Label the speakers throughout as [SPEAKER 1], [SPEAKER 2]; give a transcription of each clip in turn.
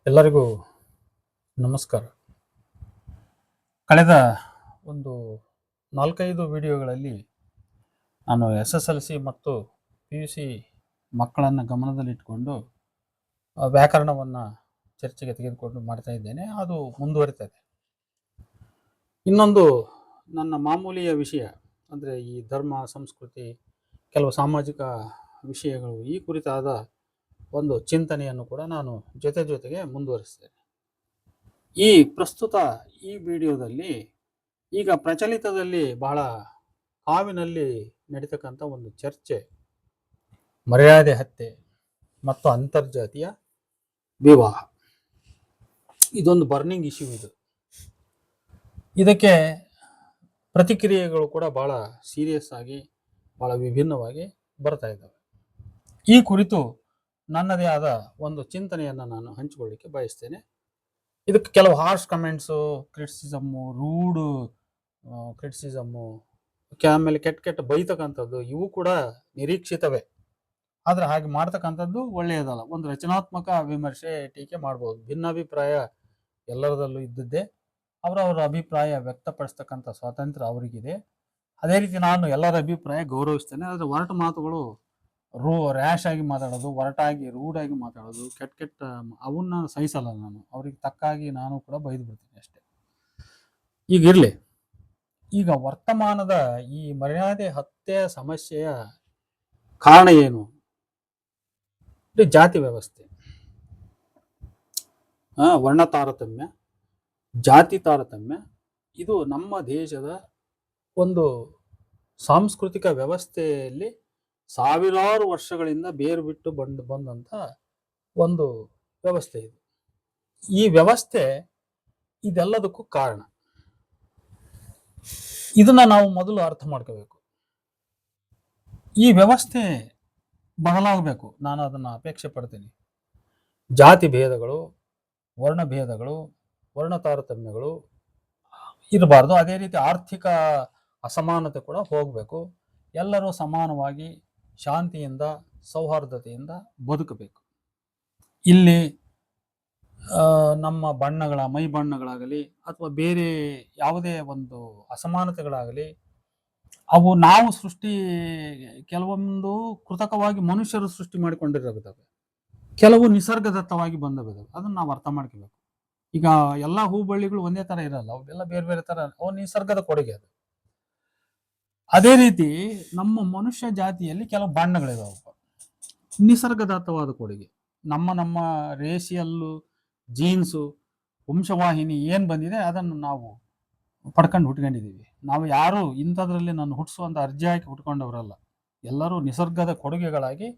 [SPEAKER 1] ಎಲ್ಲರಿಗೂ ನಮಸ್ಕಾರ. ಕಳೆದ ಒಂದು 4-5 ವಿಡಿಯೋಗಳಲ್ಲಿ ನಾನು SSLC ಮತ್ತು PUC ಮಕ್ಕಳನ್ನು ಗಮನದಲ್ಲಿಟ್ಟುಕೊಂಡು ವ್ಯಾಕರಣವನ್ನು ಚರ್ಚೆಗೆ ತೆಗೆದುಕೊಂಡು ಮಾಡ್ತಾ ಇದ್ದೇನೆ. ಅದು ಮುಂದುವರಿತದೆ. ಇನ್ನೊಂದು ನನ್ನ ಮಾಮೂಲಿಯ ವಿಷಯ ಅಂದರೆ ಈ ಧರ್ಮ, ಸಂಸ್ಕೃತಿ, ಕೆಲವು ಸಾಮಾಜಿಕ ವಿಷಯಗಳು ಈ ಕುರಿತಾದ ಒಂದು ಚಿಂತನೆಯನ್ನು ಕೂಡ ನಾನು ಜೊತೆಗೆ ಮುಂದುವರಿಸ್ತೇನೆ. ಈ ಪ್ರಸ್ತುತ ಈ ವಿಡಿಯೋದಲ್ಲಿ ಈಗ ಪ್ರಚಲಿತದಲ್ಲಿ ಬಹಳ ಕಾವಿನಲ್ಲಿ ನಡೀತಕ್ಕಂಥ ಒಂದು ಚರ್ಚೆ, ಮರ್ಯಾದೆ ಹತ್ಯೆ ಮತ್ತು ಅಂತರ್ಜಾತೀಯ ವಿವಾಹ. ಇದೊಂದು ಬರ್ನಿಂಗ್ ಇಶ್ಯೂ. ಇದಕ್ಕೆ ಪ್ರತಿಕ್ರಿಯೆಗಳು ಕೂಡ ಬಹಳ ಸೀರಿಯಸ್ ಆಗಿ ಬಹಳ ವಿಭಿನ್ನವಾಗಿ ಬರ್ತಾ ಇದ್ದಾವೆ. ಈ ಕುರಿತು ನನ್ನದೇ ಆದ ಒಂದು ಚಿಂತನೆಯನ್ನು ನಾನು ಹಂಚಿಕೊಳ್ಳಿಕ್ಕೆ ಬಯಸ್ತೇನೆ. ಇದಕ್ಕೆ ಕೆಲವು ಹಾರ್ಶ್ ಕಮೆಂಟ್ಸು, ಕ್ರಿಟಿಸಿಸಮ್ಮು, ರೂಡ್ ಕ್ರಿಟಿಸಿಸಮ್ಮು, ಆಮೇಲೆ ಕೆಟ್ಟ ಬೈತಕ್ಕಂಥದ್ದು ಇವು ಕೂಡ ನಿರೀಕ್ಷಿತವೇ. ಆದರೆ ಹಾಗೆ ಮಾಡ್ತಕ್ಕಂಥದ್ದು ಒಳ್ಳೆಯದಲ್ಲ. ಒಂದು ರಚನಾತ್ಮಕ ವಿಮರ್ಶೆ, ಟೀಕೆ ಮಾಡ್ಬೋದು. ಭಿನ್ನಾಭಿಪ್ರಾಯ ಎಲ್ಲರದಲ್ಲೂ ಇದ್ದದ್ದೇ. ಅವರವರ ಅಭಿಪ್ರಾಯ ವ್ಯಕ್ತಪಡಿಸ್ತಕ್ಕಂಥ ಸ್ವಾತಂತ್ರ್ಯ ಅವರಿಗಿದೆ. ಅದೇ ರೀತಿ ನಾನು ಎಲ್ಲರ ಅಭಿಪ್ರಾಯ ಗೌರವಿಸ್ತೇನೆ. ಆದರೆ ಒರಟು ಮಾತುಗಳು, ರ್ಯಾಶ್ ಆಗಿ ಮಾತಾಡೋದು, ಒರಟಾಗಿ ರೂಢಾಗಿ ಮಾತಾಡೋದು, ಕೆಟ್ಟ ಅವನ್ನ ಸಹಿಸಲ್ಲ ನಾನು. ಅವ್ರಿಗೆ ತಕ್ಕಾಗಿ ನಾನು ಕೂಡ ಬೈದು ಬಿಡ್ತೀನಿ ಅಷ್ಟೇ. ಈಗಿರಲಿ. ಈಗ ವರ್ತಮಾನದ ಈ ಮರ್ಯಾದೆ ಹತ್ಯೆ ಸಮಸ್ಯೆಯ ಕಾರಣ ಏನು? ಜಾತಿ ವ್ಯವಸ್ಥೆ, ವರ್ಣ ತಾರತಮ್ಯ, ಜಾತಿ ತಾರತಮ್ಯ. ಇದು ನಮ್ಮ ದೇಶದ ಒಂದು ಸಾಂಸ್ಕೃತಿಕ ವ್ಯವಸ್ಥೆಯಲ್ಲಿ ಸಾವಿರಾರು ವರ್ಷಗಳಿಂದ ಬೇರು ಬಿಟ್ಟು ಬಂದಂಥ ಒಂದು ವ್ಯವಸ್ಥೆ ಇದು. ಈ ವ್ಯವಸ್ಥೆ ಇದೆಲ್ಲದಕ್ಕೂ ಕಾರಣ. ಇದನ್ನ ನಾವು ಮೊದಲು ಅರ್ಥ ಮಾಡ್ಕೋಬೇಕು. ಈ ವ್ಯವಸ್ಥೆ ಬದಲಾಗಬೇಕು, ನಾನು ಅದನ್ನ ಅಪೇಕ್ಷೆ ಪಡ್ತೀನಿ. ಜಾತಿ ಭೇದಗಳು, ವರ್ಣ ಭೇದಗಳು, ವರ್ಣ ತಾರತಮ್ಯಗಳು ಇರಬಾರ್ದು. ಅದೇ ರೀತಿ ಆರ್ಥಿಕ ಅಸಮಾನತೆ ಕೂಡ ಹೋಗಬೇಕು. ಎಲ್ಲರೂ ಸಮಾನವಾಗಿ ಶಾಂತಿಯಿಂದ, ಸೌಹಾರ್ದತೆಯಿಂದ ಬದುಕಬೇಕು. ಇಲ್ಲಿ ನಮ್ಮ ಮೈ ಬಣ್ಣಗಳಾಗಲಿ ಅಥವಾ ಬೇರೆ ಯಾವುದೇ ಒಂದು ಅಸಮಾನತೆಗಳಾಗಲಿ ಅವು ನಾವು ಕೆಲವೊಂದು ಕೃತಕವಾಗಿ ಮನುಷ್ಯರು ಸೃಷ್ಟಿ ಮಾಡಿಕೊಂಡಿರಬೇಕಾವೆ, ಕೆಲವು ನಿಸರ್ಗದತ್ತವಾಗಿ ಬಂದವಿದಾವೆ. ಅದನ್ನ ನಾವು ಅರ್ಥ ಮಾಡ್ಕೋಬೇಕು. ಈಗ ಎಲ್ಲ ಹೂಬಳ್ಳಿಗಳು ಒಂದೇ ತರ ಇರಲ್ಲ, ಅವೆಲ್ಲ ಬೇರೆ ಬೇರೆ ತರ, ಅವು ನಿಸರ್ಗದ ಕೊಡುಗೆ ಅದು. ಅದೇ ರೀತಿ ನಮ್ಮ ಮನುಷ್ಯ ಜಾತಿಯಲ್ಲಿ ಕೆಲವು ಬಣ್ಣಗಳಿದಾವೆ, ನಿಸರ್ಗದತ್ತವಾದ ಕೊಡುಗೆ. ನಮ್ಮ ರೇಷಿಯಲ್ಲು, ಜೀನ್ಸು, ವಂಶವಾಹಿನಿ ಏನ್ ಬಂದಿದೆ ಅದನ್ನು ನಾವು ಹುಟ್ಕೊಂಡಿದ್ದೀವಿ. ನಾವು ಯಾರು ಇಂಥದ್ರಲ್ಲಿ ನಾನು ಹುಟ್ಟಿಸುವಂತ ಅರ್ಜಿ ಹಾಕಿ ಹುಟ್ಕೊಂಡವರಲ್ಲ. ಎಲ್ಲರೂ ನಿಸರ್ಗದ ಕೊಡುಗೆಗಳಾಗಿ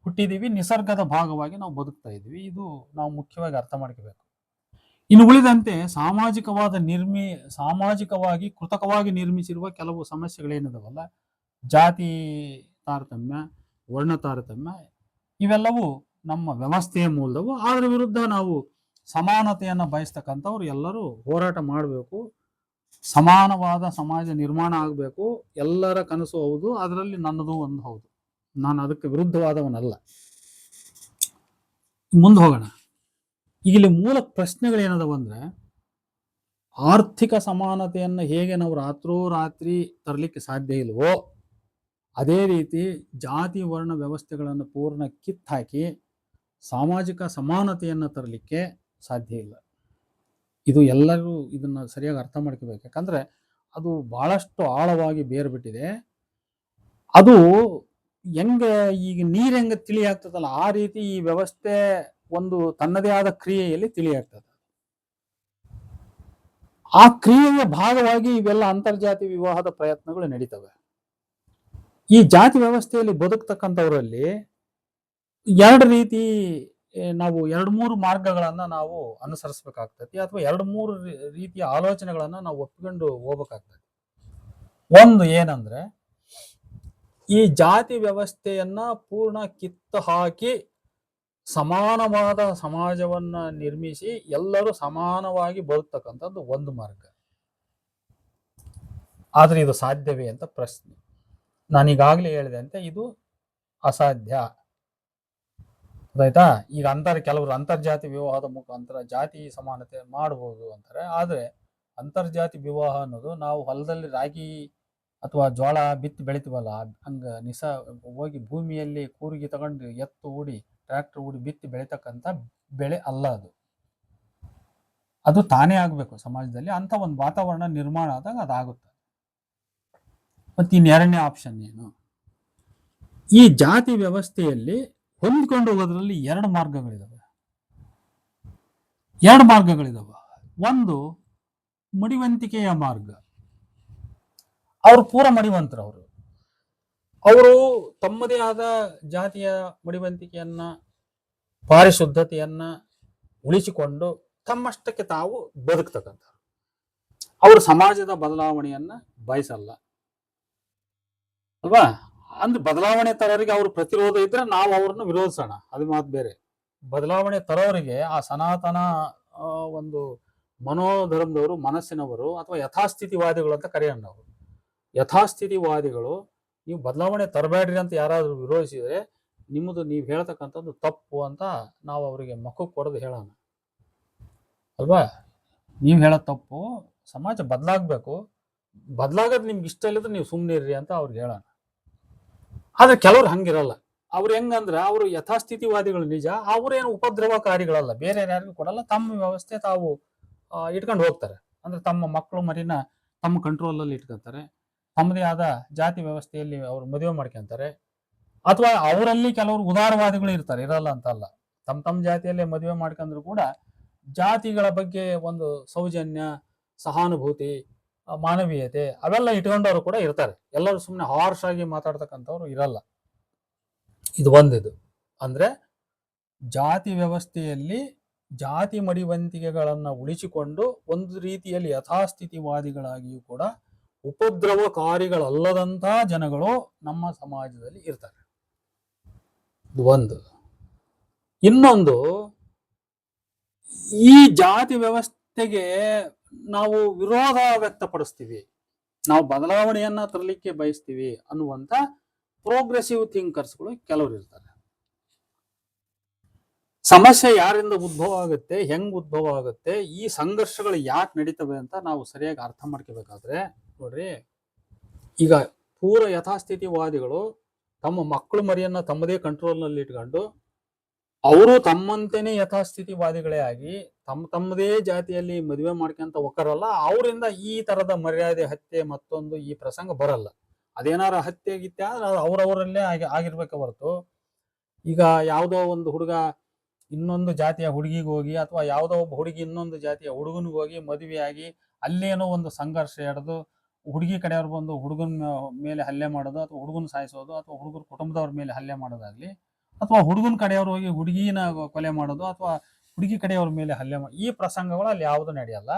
[SPEAKER 1] ಹುಟ್ಟಿದೀವಿ, ನಿಸರ್ಗದ ಭಾಗವಾಗಿ ನಾವು ಬದುಕ್ತಾ ಇದ್ದೀವಿ. ಇದು ನಾವು ಮುಖ್ಯವಾಗಿ ಅರ್ಥ ಮಾಡ್ಕೋಬೇಕು. ಇನ್ನು ಉಳಿದಂತೆ ಸಾಮಾಜಿಕವಾಗಿ ಕೃತಕವಾಗಿ ನಿರ್ಮಿಸಿರುವ ಕೆಲವು ಸಮಸ್ಯೆಗಳೇನಿದಾವಲ್ಲ, ಜಾತಿ ತಾರತಮ್ಯ, ವರ್ಣ ತಾರತಮ್ಯ, ಇವೆಲ್ಲವೂ ನಮ್ಮ ವ್ಯವಸ್ಥೆಯ ಮೂಲದವು. ಅದರ ವಿರುದ್ಧ ನಾವು ಸಮಾನತೆಯನ್ನು ಬಯಸ್ತಕ್ಕಂಥವ್ರು ಎಲ್ಲರೂ ಹೋರಾಟ ಮಾಡಬೇಕು. ಸಮಾನವಾದ ಸಮಾಜ ನಿರ್ಮಾಣ ಆಗಬೇಕು. ಎಲ್ಲರ ಕನಸು ಹೌದು, ಅದರಲ್ಲಿ ನನ್ನದು ಒಂದು ಹೌದು. ನಾನು ಅದಕ್ಕೆ ವಿರುದ್ಧವಾದವನಲ್ಲ. ಮುಂದೆ ಹೋಗೋಣ. ಈಗ ಇಲ್ಲಿ ಮೂಲ ಪ್ರಶ್ನೆಗಳೇನದವ ಅಂದ್ರೆ, ಆರ್ಥಿಕ ಸಮಾನತೆಯನ್ನು ಹೇಗೆ ನಾವು ರಾತ್ರೋರಾತ್ರಿ ತರಲಿಕ್ಕೆ ಸಾಧ್ಯ ಇಲ್ವೋ, ಅದೇ ರೀತಿ ಜಾತಿ ವರ್ಣ ವ್ಯವಸ್ಥೆಗಳನ್ನು ಪೂರ್ಣ ಕಿತ್ತಾಕಿ ಸಾಮಾಜಿಕ ಸಮಾನತೆಯನ್ನು ತರಲಿಕ್ಕೆ ಸಾಧ್ಯ ಇಲ್ಲ. ಇದು ಎಲ್ಲರೂ ಇದನ್ನ ಸರಿಯಾಗಿ ಅರ್ಥ ಮಾಡ್ಕೋಬೇಕು. ಯಾಕಂದ್ರೆ ಅದು ಬಹಳಷ್ಟು ಆಳವಾಗಿ ಬೇರು ಬಿಟ್ಟಿದೆ. ಅದು ಈಗ ನೀರು ತಿಳಿ ಆಗ್ತದಲ್ಲ, ಆ ರೀತಿ ಈ ವ್ಯವಸ್ಥೆ ಒಂದು ತನ್ನದೇ ಆದ ಕ್ರಿಯೆಯಲ್ಲಿ ತಿಳಿಯಾಗ್ತದೆ. ಆ ಕ್ರಿಯೆಯ ಭಾಗವಾಗಿ ಇವೆಲ್ಲ ಅಂತರ್ಜಾತಿ ವಿವಾಹದ ಪ್ರಯತ್ನಗಳು ನಡೀತವೆ. ಈ ಜಾತಿ ವ್ಯವಸ್ಥೆಯಲ್ಲಿ ಬದುಕ್ತಕ್ಕಂಥವರಲ್ಲಿ ನಾವು 2-3 ಮಾರ್ಗಗಳನ್ನ ನಾವು ಅನುಸರಿಸಬೇಕಾಗ್ತದೆ, ಅಥವಾ 2-3 ರೀತಿಯ ಆಲೋಚನೆಗಳನ್ನ ನಾವು ಒಪ್ಪಿಕೊಂಡು ಹೋಗ್ಬೇಕಾಗ್ತದೆ. ಒಂದು ಏನಂದ್ರೆ, ಈ ಜಾತಿ ವ್ಯವಸ್ಥೆಯನ್ನ ಪೂರ್ಣ ಕಿತ್ತು ಹಾಕಿ ಸಮಾನವಾದ ಸಮಾಜವನ್ನ ನಿರ್ಮಿಸಿ ಎಲ್ಲರೂ ಸಮಾನವಾಗಿ ಬದುಕ್ತಕ್ಕಂಥದ್ದು ಒಂದು ಮಾರ್ಗ. ಆದ್ರೆ ಇದು ಸಾಧ್ಯವೇ ಅಂತ ಪ್ರಶ್ನೆ. ನಾನೀಗಾಗಲೇ ಹೇಳಿದೆ ಅಂತ ಇದು ಅಸಾಧ್ಯ. ಗೊತ್ತಾಯ್ತಾ? ಈಗ ಕೆಲವರು ಅಂತರ್ಜಾತಿ ವಿವಾಹದ ಮುಖಾಂತರ ಜಾತಿ ಸಮಾನತೆ ಮಾಡಬಹುದು ಅಂತಾರೆ. ಆದ್ರೆ ಅಂತರ್ಜಾತಿ ವಿವಾಹ ಅನ್ನೋದು ನಾವು ಹೊಲದಲ್ಲಿ ರಾಗಿ ಅಥವಾ ಜೋಳ ಬಿತ್ತಿ ಬೆಳಿತೀವಲ್ಲ, ಹಂಗ ಹೋಗಿ ಭೂಮಿಯಲ್ಲಿ ಕೂರಿಗೆ ತಗೊಂಡು ಎತ್ತು ಹೂಡಿ ಟ್ರ್ಯಾಕ್ಟರ್ ಹೂಡಿ ಬಿತ್ತಿ ಬೆಳಿತಕ್ಕಂಥ ಬೆಳೆ ಅಲ್ಲ ಅದು. ಅದು ತಾನೇ ಆಗ್ಬೇಕು ಸಮಾಜದಲ್ಲಿ. ಅಂತ ಒಂದು ವಾತಾವರಣ ನಿರ್ಮಾಣ ಆದಾಗ ಅದಾಗುತ್ತೆ. ಮತ್ತೆ ಇನ್ನೆರಡನೇ ಆಪ್ಷನ್ ಏನು? ಈ ಜಾತಿ ವ್ಯವಸ್ಥೆಯಲ್ಲಿ ಹೊಂದ್ಕೊಂಡು ಹೋಗೋದ್ರಲ್ಲಿ ಎರಡು ಮಾರ್ಗಗಳಿದಾವೆ. ಒಂದು ಮಡಿವಂತಿಕೆಯ ಮಾರ್ಗ. ಅವರು ಪೂರ ಮಡಿವಂತರು. ಅವರು ತಮ್ಮದೇ ಆದ ಜಾತಿಯ ಮಡಿವಂತಿಕೆಯನ್ನ, ಪಾರಿಶುದ್ಧತೆಯನ್ನ ಉಳಿಸಿಕೊಂಡು ತಮ್ಮಷ್ಟಕ್ಕೆ ತಾವು ಬದುಕ್ತಕ್ಕಂಥ. ಅವರು ಸಮಾಜದ ಬದಲಾವಣೆಯನ್ನ ಬಯಸಲ್ಲ ಅಲ್ವಾ? ಅಂದ್ರೆ ಬದಲಾವಣೆ ತರೋರಿಗೆ ಅವ್ರ ಪ್ರತಿರೋಧ ಇದ್ರೆ ನಾವು ಅವ್ರನ್ನ ವಿರೋಧಿಸೋಣ, ಅದು ಮಾತು ಬೇರೆ. ಬದಲಾವಣೆ ತರೋರಿಗೆ ಆ ಸನಾತನ ಒಂದು ಮನೋಧರ್ಮದವರು, ಮನಸ್ಸಿನವರು ಅಥವಾ ಯಥಾಸ್ಥಿತಿವಾದಿಗಳು ಅಂತ ಕರೆಯೋಣ ನಾವು. ಯಥಾಸ್ಥಿತಿವಾದಿಗಳು ನೀವು ಬದಲಾವಣೆ ತರಬೇಡ್ರಿ ಅಂತ ಯಾರಾದ್ರೂ ವಿರೋಧಿಸಿದ್ರೆ ನಿಮ್ಮದು ನೀವು ಹೇಳ್ತಕ್ಕಂಥದ್ದು ತಪ್ಪು ಅಂತ ನಾವು ಅವರಿಗೆ ಮುಖಕ್ಕೆ ಕೊಡೋದು ಹೇಳೋಣ ಅಲ್ವಾ? ನೀವು ಹೇಳೋದು ತಪ್ಪು, ಸಮಾಜ ಬದಲಾಗಬೇಕು, ಬದಲಾಗೋದು ನಿಮ್ಗೆ ಇಷ್ಟ ಇಲ್ಲದ್ರೆ ನೀವು ಸುಮ್ಮನೆ ಇರ್ರಿ ಅಂತ ಅವ್ರಿಗೆ ಹೇಳೋಣ. ಆದ್ರೆ ಕೆಲವ್ರು ಹಂಗಿರಲ್ಲ. ಅವ್ರು ಹೆಂಗಂದ್ರೆ ಅವರು ಯಥಾಸ್ಥಿತಿವಾದಿಗಳು ನಿಜ, ಅವ್ರೇನು ಉಪದ್ರವಕಾರಿಗಳಲ್ಲ, ಬೇರೆ ಯಾರಿಗೂ ಕೊಡಲ್ಲ, ತಮ್ಮ ವ್ಯವಸ್ಥೆ ತಾವು ಇಟ್ಕೊಂಡು ಹೋಗ್ತಾರೆ. ಅಂದ್ರೆ ತಮ್ಮ ಮಕ್ಕಳು ಮರಿನ ತಮ್ಮ ಕಂಟ್ರೋಲಲ್ಲಿ ಇಟ್ಕೊತಾರೆ, ತಮ್ಮದೇ ಆದ ಜಾತಿ ವ್ಯವಸ್ಥೆಯಲ್ಲಿ ಅವ್ರು ಮದುವೆ ಮಾಡ್ಕೊಂತಾರೆ. ಅಥವಾ ಅವರಲ್ಲಿ ಕೆಲವರು ಉದಾರವಾದಿಗಳು ಇರ್ತಾರೆ, ಇರಲ್ಲ ಅಂತಲ್ಲ. ತಮ್ಮ ಜಾತಿಯಲ್ಲೇ ಮದುವೆ ಮಾಡ್ಕೊಂಡ್ರು ಕೂಡ ಜಾತಿಗಳ ಬಗ್ಗೆ ಒಂದು ಸೌಜನ್ಯ, ಸಹಾನುಭೂತಿ, ಮಾನವೀಯತೆ ಅವೆಲ್ಲ ಇಟ್ಕೊಂಡವರು ಕೂಡ ಇರ್ತಾರೆ. ಎಲ್ಲರೂ ಸುಮ್ಮನೆ ಹಾರ್ಶ್ ಆಗಿ ಮಾತಾಡ್ತಕ್ಕಂಥವ್ರು ಇರಲ್ಲ. ಇದು ಒಂದಿದು. ಅಂದ್ರೆ ಜಾತಿ ವ್ಯವಸ್ಥೆಯಲ್ಲಿ ಜಾತಿ ಮಡಿವಂತಿಕೆಗಳನ್ನ ಉಳಿಸಿಕೊಂಡು ಒಂದು ರೀತಿಯಲ್ಲಿ ಯಥಾಸ್ಥಿತಿವಾದಿಗಳಾಗಿಯೂ ಕೂಡ ಉಪದ್ರವಕಾರಿಗಳಲ್ಲದಂತಹ ಜನಗಳು ನಮ್ಮ ಸಮಾಜದಲ್ಲಿ ಇರ್ತಾರೆ. ಇದು ಒಂದು. ಇನ್ನೊಂದು, ಈ ಜಾತಿ ವ್ಯವಸ್ಥೆಗೆ ನಾವು ವಿರೋಧ ವ್ಯಕ್ತಪಡಿಸ್ತೀವಿ, ನಾವು ಬದಲಾವಣೆಯನ್ನ ತರಲಿಕ್ಕೆ ಬಯಸ್ತೀವಿ ಅನ್ನುವಂತ ಪ್ರೋಗ್ರೆಸಿವ್ ಥಿಂಕರ್ಸ್ಗಳು ಕೆಲವರು ಇರ್ತಾರೆ. ಸಮಸ್ಯೆ ಯಾರಿಂದ ಉದ್ಭವ ಆಗುತ್ತೆ, ಹೆಂಗ್ ಉದ್ಭವ ಆಗುತ್ತೆ, ಈ ಸಂಘರ್ಷಗಳು ಯಾಕೆ ನಡೀತವೆ ಅಂತ ನಾವು ಸರಿಯಾಗಿ ಅರ್ಥ ಮಾಡ್ಕೋಬೇಕಾದ್ರೆ, ನೋಡ್ರಿ, ಈಗ ಪೂರ ಯಥಾಸ್ಥಿತಿವಾದಿಗಳು ತಮ್ಮ ಮಕ್ಕಳು ಮರಿಯನ್ನ ತಮ್ಮದೇ ಕಂಟ್ರೋಲ್ನಲ್ಲಿ ಇಟ್ಕೊಂಡು ಅವರು ತಮ್ಮಂತೆನೇ ಯಥಾಸ್ಥಿತಿವಾದಿಗಳೇ ಆಗಿ ತಮ್ಮದೇ ಜಾತಿಯಲ್ಲಿ ಮದುವೆ ಮಾಡ್ಕೊಂತ ಒಕ್ಕರಲ್ಲ, ಅವರಿಂದ ಈ ತರದ ಮರ್ಯಾದೆ ಹತ್ಯೆ ಮತ್ತೊಂದು ಈ ಪ್ರಸಂಗ ಬರಲ್ಲ. ಅದೇನಾರ ಹತ್ಯೆ ಗಿತ್ಯ ಆದ್ರೆ ಅವ್ರವರಲ್ಲೇ ಆಗಿರ್ಬೇಕೆ ಹೊರತು, ಈಗ ಯಾವುದೋ ಒಂದು ಹುಡುಗ ಇನ್ನೊಂದು ಜಾತಿಯ ಹುಡುಗಿಗೆ ಹೋಗಿ ಅಥವಾ ಯಾವುದೋ ಒಬ್ಬ ಹುಡುಗಿ ಇನ್ನೊಂದು ಜಾತಿಯ ಹುಡುಗನಿಗೆ ಹೋಗಿ ಮದುವೆಯಾಗಿ ಅಲ್ಲೇನೋ ಒಂದು ಸಂಘರ್ಷ ಎಡೆದು ಹುಡುಗಿ ಕಡೆಯವ್ರು ಬಂದು ಹುಡುಗನ ಮೇಲೆ ಹಲ್ಲೆ ಮಾಡೋದು, ಅಥವಾ ಹುಡುಗನ ಸಾಯಿಸೋದು, ಅಥವಾ ಹುಡುಗರ ಕುಟುಂಬದವ್ರ ಮೇಲೆ ಹಲ್ಲೆ ಮಾಡೋದಾಗ್ಲಿ, ಅಥವಾ ಹುಡುಗನ ಕಡೆಯವ್ರು ಹೋಗಿ ಹುಡುಗಿನ ಕೊಲೆ ಮಾಡೋದು, ಅಥವಾ ಹುಡುಗಿ ಕಡೆಯವ್ರ ಮೇಲೆ ಹಲ್ಲೆ ಈ ಪ್ರಸಂಗಗಳು ಅಲ್ಲಿ ಯಾವುದು ನಡೆಯಲ್ಲ.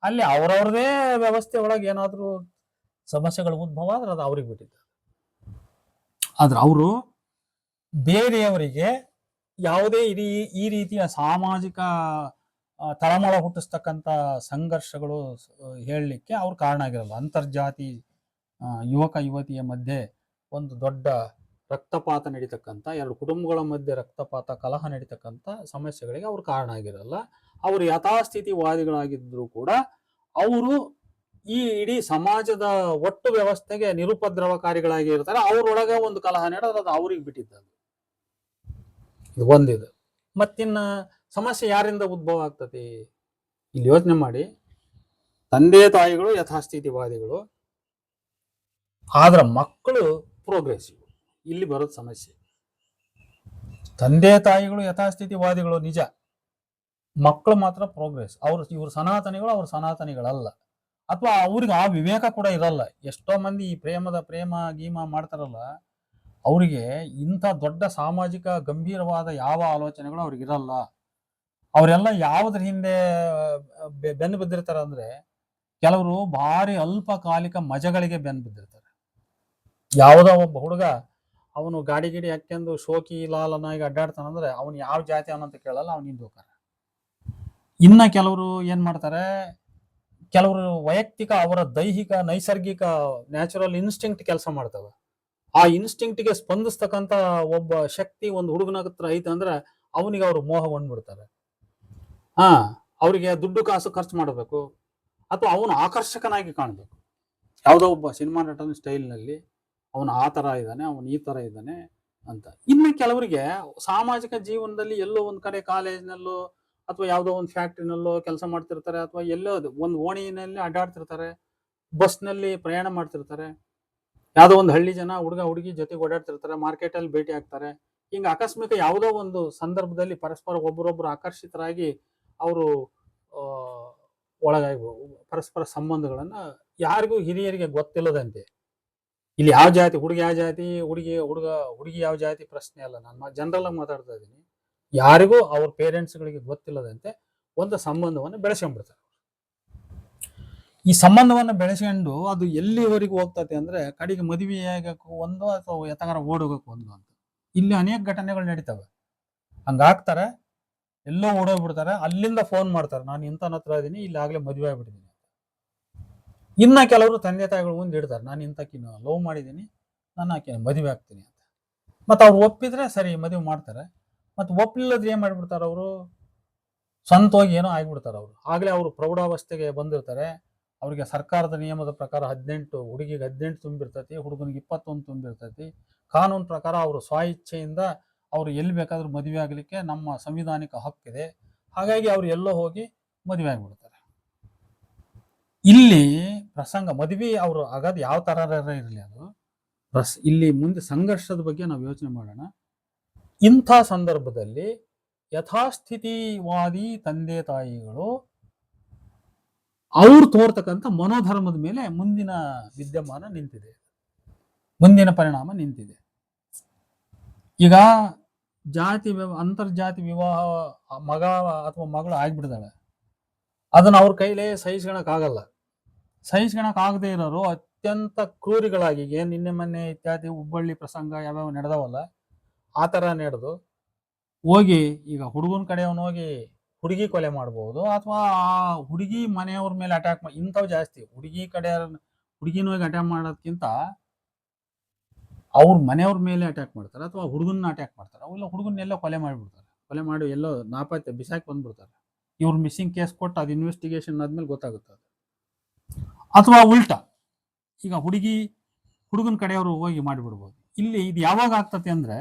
[SPEAKER 1] ಅಲ್ಲಿ ಅವ್ರವ್ರದೇ ವ್ಯವಸ್ಥೆ ಒಳಗೆ ಏನಾದ್ರೂ ಸಮಸ್ಯೆಗಳು ಉದ್ಭವ ಆದ್ರೆ ಅದು ಅವ್ರಿಗೆ ಬಿಟ್ಟಿದ್ದ. ಆದ್ರೆ ಅವರು ಬೇರೆಯವರಿಗೆ ಯಾವುದೇ ಈ ರೀತಿಯ ಸಾಮಾಜಿಕ ತಳಮಳ ಹುಟ್ಟಿಸ್ತಕ್ಕಂಥ ಸಂಘರ್ಷಗಳು ಹೇಳಲಿಕ್ಕೆ ಅವ್ರು ಕಾರಣ ಆಗಿರಲ್ಲ. ಅಂತರ್ಜಾತಿ ಯುವಕ ಯುವತಿಯ ಮಧ್ಯೆ ಒಂದು ದೊಡ್ಡ ರಕ್ತಪಾತ ನಡೀತಕ್ಕಂಥ, ಎರಡು ಕುಟುಂಬಗಳ ಮಧ್ಯೆ ರಕ್ತಪಾತ, ಕಲಹ ನಡೀತಕ್ಕಂಥ ಸಮಸ್ಯೆಗಳಿಗೆ ಅವ್ರು ಕಾರಣ ಆಗಿರಲ್ಲ. ಅವರು ಯಥಾಸ್ಥಿತಿವಾದಿಗಳಾಗಿದ್ರು ಕೂಡ ಅವರು ಈ ಇಡೀ ಸಮಾಜದ ಒಟ್ಟು ವ್ಯವಸ್ಥೆಗೆ ನಿರುಪದ್ರವಕಾರಿಗಳಾಗಿ ಇರ್ತಾರೆ. ಅವ್ರೊಳಗೆ ಒಂದು ಕಲಹ ನಡೆದ್ರೆ ಅದು ಅವ್ರಿಗೆ ಬಿಟ್ಟಿದ್ದು. ಇದು ಒಂದಿದು. ಮತ್ತಿನ್ನ ಸಮಸ್ಯೆ ಯಾರಿಂದ ಉದ್ಭವ ಆಗ್ತದೆ ಇಲ್ಲಿ ಯೋಚನೆ ಮಾಡಿ. ತಂದೆ ತಾಯಿಗಳು ಯಥಾಸ್ಥಿತಿವಾದಿಗಳು, ಆದ್ರ ಮಕ್ಕಳು ಪ್ರೋಗ್ರೆಸಿವ್. ಇಲ್ಲಿ ಬರೋದು ಸಮಸ್ಯೆ. ತಂದೆ ತಾಯಿಗಳು ಯಥಾಸ್ಥಿತಿವಾದಿಗಳು ನಿಜ, ಮಕ್ಕಳು ಮಾತ್ರ ಪ್ರೋಗ್ರೆಸ್. ಇವ್ರು ಸನಾತನಿಗಳು, ಅವ್ರು ಸನಾತನಿಗಳಲ್ಲ. ಅಥವಾ ಅವ್ರಿಗೆ ಆ ವಿವೇಕ ಕೂಡ ಇರಲ್ಲ. ಎಷ್ಟೋ ಮಂದಿ ಈ ಪ್ರೇಮ ಗೀಮ ಮಾಡ್ತಾರಲ್ಲ, ಅವರಿಗೆ ಇಂಥ ದೊಡ್ಡ ಸಾಮಾಜಿಕ ಗಂಭೀರವಾದ ಯಾವ ಆಲೋಚನೆಗಳು ಅವ್ರಿಗಿರಲ್ಲ. ಅವರೆಲ್ಲ ಯಾವುದ್ರ ಹಿಂದೆ ಬೆನ್ನು ಬಿದ್ದಿರ್ತಾರೆ ಅಂದ್ರೆ, ಕೆಲವರು ಭಾರಿ ಅಲ್ಪಕಾಲಿಕ ಮಜಗಳಿಗೆ ಬೆನ್ನು ಬಿದ್ದಿರ್ತಾರೆ. ಯಾವುದೋ ಒಬ್ಬ ಹುಡುಗ ಅವನು ಗಾಡಿ ಗಿಡಿ ಹಾಕ್ಯಂದು ಶೋಕಿ ಲಾಲನಾಗಿ ಅಡ್ಡಾಡ್ತಾನಂದ್ರೆ ಅವನು ಯಾವ ಜಾತಿ ಅವನಂತ ಕೇಳಲ್ಲ, ಅವನು ಹಿಂದೋಕಾರ. ಇನ್ನ ಕೆಲವರು ಏನ್ ಮಾಡ್ತಾರೆ, ಕೆಲವರು ವೈಯಕ್ತಿಕ ಅವರ ದೈಹಿಕ ನೈಸರ್ಗಿಕ ನ್ಯಾಚುರಲ್ ಇನ್ಸ್ಟಿಂಕ್ಟ್ ಕೆಲಸ ಮಾಡ್ತವೆ. ಆ ಇನ್ಸ್ಟಿಂಕ್ಟ್ಗೆ ಸ್ಪಂದಿಸ್ತಕ್ಕಂತ ಒಬ್ಬ ಶಕ್ತಿ ಒಂದು ಹುಡುಗನ ಹತ್ರ ಐತೆ ಅಂದ್ರೆ ಅವನಿಗೆ ಅವರು ಮೋಹ ಹೊಂದ್ಬಿಡ್ತಾರೆ. ಹಾ, ಅವರಿಗೆ ದುಡ್ಡು ಕಾಸು ಖರ್ಚು ಮಾಡಬೇಕು, ಅಥವಾ ಅವನು ಆಕರ್ಷಕನಾಗಿ ಕಾಣಬೇಕು. ಯಾವುದೋ ಒಬ್ಬ ಸಿನಿಮಾ ನಟನ ಸ್ಟೈಲ್ನಲ್ಲಿ ಅವನು ಆ ತರ ಇದ್ದಾನೆ, ಅವನು ಈ ತರ ಇದ್ದಾನೆ ಅಂತ. ಇನ್ನು ಕೆಲವರಿಗೆ ಸಾಮಾಜಿಕ ಜೀವನದಲ್ಲಿ ಎಲ್ಲೋ ಒಂದ್ ಕಡೆ ಕಾಲೇಜ್ನಲ್ಲೋ ಅಥವಾ ಯಾವುದೋ ಒಂದು ಫ್ಯಾಕ್ಟ್ರಿನಲ್ಲೋ ಕೆಲಸ ಮಾಡ್ತಿರ್ತಾರೆ, ಅಥವಾ ಎಲ್ಲೋ ಒಂದು ಓಣಿನಲ್ಲಿ ಅಡ್ಡಾಡ್ತಿರ್ತಾರೆ, ಬಸ್ನಲ್ಲಿ ಪ್ರಯಾಣ ಮಾಡ್ತಿರ್ತಾರೆ, ಯಾವುದೋ ಒಂದು ಹಳ್ಳಿ ಜನ ಹುಡುಗ ಹುಡುಗಿ ಜೊತೆಗೆ ಓಡಾಡ್ತಿರ್ತಾರೆ, ಮಾರ್ಕೆಟ್ ಅಲ್ಲಿ ಭೇಟಿ ಆಗ್ತಾರೆ. ಹಿಂಗ ಆಕಸ್ಮಿಕ ಯಾವುದೋ ಒಂದು ಸಂದರ್ಭದಲ್ಲಿ ಪರಸ್ಪರ ಒಬ್ಬರೊಬ್ಬರು ಆಕರ್ಷಿತರಾಗಿ ಅವರು ಒಳಗಾಗಿ ಪರಸ್ಪರ ಸಂಬಂಧಗಳನ್ನ ಯಾರಿಗೂ ಹಿರಿಯರಿಗೆ ಗೊತ್ತಿಲ್ಲದಂತೆ. ಇಲ್ಲಿ ಯಾವ ಜಾತಿ ಹುಡುಗಿ ಯಾವ ಜಾತಿ, ಹುಡುಗಿ ಯಾವ ಜಾತಿ ಪ್ರಶ್ನೆ ಅಲ್ಲ, ನಾನು ಜನರಲ್ ಆಗಿ ಮಾತಾಡ್ತಾ ಇದ್ದೀನಿ. ಯಾರಿಗೂ ಅವ್ರ ಪೇರೆಂಟ್ಸ್ಗಳಿಗೆ ಗೊತ್ತಿಲ್ಲದಂತೆ ಒಂದು ಸಂಬಂಧವನ್ನು ಬೆಳೆಸ್ಕೊಂಡ್ಬಿಡ್ತಾರೆ. ಈ ಸಂಬಂಧವನ್ನ ಬೆಳೆಸ್ಕೊಂಡು ಅದು ಎಲ್ಲಿವರೆಗೂ ಹೋಗ್ತದೆ ಅಂದ್ರೆ ಕಡೆಗೆ ಮದುವೆ ಆಗಕ್ಕೂ ಒಂದು ಅಥವಾ ಎತ್ತಗಾರ ಓಡೋಗಕ್ಕೂ ಒಂದು ಅಂತ. ಇಲ್ಲಿ ಅನೇಕ ಘಟನೆಗಳು ನಡೀತವೆ. ಹಂಗಾಗ್ತಾರೆ, ಎಲ್ಲೋ ಓಡೋಗ್ಬಿಡ್ತಾರೆ, ಅಲ್ಲಿಂದ ಫೋನ್ ಮಾಡ್ತಾರೆ, ನಾನು ಇಂಥನ ಹತ್ರ ಇದೀನಿ, ಇಲ್ಲಿ ಆಗ್ಲೇ ಮದುವೆ ಆಗ್ಬಿಟ್ಟಿದ್ದೀನಿ. ಇನ್ನ ಕೆಲವರು ತಂದೆ ತಾಯಿಗಳು ಮುಂದೆ ಇಡ್ತಾರೆ, ನಾನು ಇಂಥಕ್ಕಿನ ಲವ್ ಮಾಡಿದ್ದೀನಿ, ನಾನು ಆಕೆ ಮದುವೆ ಆಗ್ತೀನಿ ಅಂತ. ಮತ್ತೆ ಅವ್ರು ಒಪ್ಪಿದ್ರೆ ಸರಿ ಮದುವೆ ಮಾಡ್ತಾರೆ. ಮತ್ತೆ ಒಪ್ಪಿಲ್ಲದ್ರೆ ಏನ್ ಮಾಡ್ಬಿಡ್ತಾರೆ ಅವರು, ಸ್ವಂತವಾಗಿ ಏನೋ ಆಗ್ಬಿಡ್ತಾರೆ ಅವರು. ಆಗ್ಲೇ ಅವರು ಪ್ರೌಢಾವಸ್ಥೆಗೆ ಬಂದಿರ್ತಾರೆ. ಅವ್ರಿಗೆ ಸರ್ಕಾರದ ನಿಯಮದ ಪ್ರಕಾರ 18, ಹುಡುಗಿಗೆ 18 ತುಂಬಿರ್ತೈತಿ, ಹುಡುಗನಿಗೆ 21 ತುಂಬಿರ್ತೈತಿ. ಕಾನೂನು ಪ್ರಕಾರ ಅವರು ಸ್ವ ಇಚ್ಛೆಯಿಂದ ಅವ್ರು ಎಲ್ಲಿ ಬೇಕಾದ್ರೂ ಮದುವೆ ಆಗ್ಲಿಕ್ಕೆ ನಮ್ಮ ಸಂವಿಧಾನಿಕ ಹಕ್ಕಿದೆ. ಹಾಗಾಗಿ ಅವ್ರು ಎಲ್ಲೋ ಹೋಗಿ ಮದುವೆ ಆಗ್ಬಿಡ್ತಾರೆ. ಇಲ್ಲಿ ಪ್ರಸಂಗ ಮದುವೆ ಅವರು ಆಗಾದ ಯಾವ ತರ ಇರಲಿ, ಅದು ಇಲ್ಲಿ ಮುಂದೆ ಸಂಘರ್ಷದ ಬಗ್ಗೆ ನಾವು ಯೋಚನೆ ಮಾಡೋಣ. ಇಂಥ ಸಂದರ್ಭದಲ್ಲಿ ಯಥಾಸ್ಥಿತಿವಾದಿ ತಂದೆ ತಾಯಿಗಳು ಅವ್ರು ತೋರ್ತಕ್ಕಂಥ ಮನೋಧರ್ಮದ ಮೇಲೆ ಮುಂದಿನ ವಿದ್ಯಮಾನ ನಿಂತಿದೆ, ಮುಂದಿನ ಪರಿಣಾಮ ನಿಂತಿದೆ. ಈಗ ಅಂತರ್ಜಾತಿ ವಿವಾಹ ಮಗ ಅಥವಾ ಮಗಳು ಆಗ್ಬಿಡ್ತಾಳೆ, ಅದನ್ನ ಅವ್ರ ಕೈಲೇ ಸಹಿಸ್ಕೊಳಕ್ ಆಗಲ್ಲ. ಸಹಿಸ್ಕೊಳಕ್ ಆಗದೆ ಇರೋರು ಅತ್ಯಂತ ಕ್ರೂರಿಗಳಾಗಿ, ಏನ್ ನಿನ್ನೆ ಮೊನ್ನೆ ಇತ್ಯಾದಿ ಹುಬ್ಬಳ್ಳಿ ಪ್ರಸಂಗ ಯಾವ್ಯಾವ ನಡೆದವಲ್ಲ, ಆ ತರ ನಡೆದು ಹೋಗಿ ಈಗ ಹುಡುಗನ ಕಡೆಯವನು ಹೋಗಿ ಹುಡುಗಿ ಕೊಲೆ ಮಾಡಬಹುದು, ಅಥವಾ ಆ ಹುಡುಗಿ ಮನೆಯವ್ರ ಮೇಲೆ ಅಟ್ಯಾಕ್ ಇಂಥವು ಜಾಸ್ತಿ. ಹುಡುಗಿನ ಹೋಗಿ ಅಟ್ಯಾಕ್ ಮಾಡೋದಕ್ಕಿಂತ ಅವ್ರ ಮನೆಯವ್ರ ಮೇಲೆ ಅಟ್ಯಾಕ್ ಮಾಡ್ತಾರೆ, ಅಥವಾ ಹುಡುಗನ್ನ ಅಟ್ಯಾಕ್ ಮಾಡ್ತಾರೆ. ಅವೆಲ್ಲ ಹುಡುಗನ್ನೆಲ್ಲ ಕೊಲೆ ಮಾಡಿಬಿಡ್ತಾರೆ, ಕೊಲೆ ಮಾಡಿ ಎಲ್ಲೋ ನಾಪತ್ತೆ ಬಿಸಾಕಿ ಬಂದ್ಬಿಡ್ತಾರೆ. ಇವ್ರು ಮಿಸ್ಸಿಂಗ್ ಕೇಸ್ ಕೊಟ್ಟು ಅದು ಇನ್ವೆಸ್ಟಿಗೇಷನ್ ಆದ್ಮೇಲೆ ಗೊತ್ತಾಗುತ್ತೆ. ಅಥವಾ ಉಲ್ಟಾ, ಈಗ ಹುಡುಗನ ಕಡೆಯವರು ಹೋಗಿ ಮಾಡಿಬಿಡ್ಬೋದು. ಇಲ್ಲಿ ಇದು ಯಾವಾಗ ಆಗ್ತತೆ ಅಂದ್ರೆ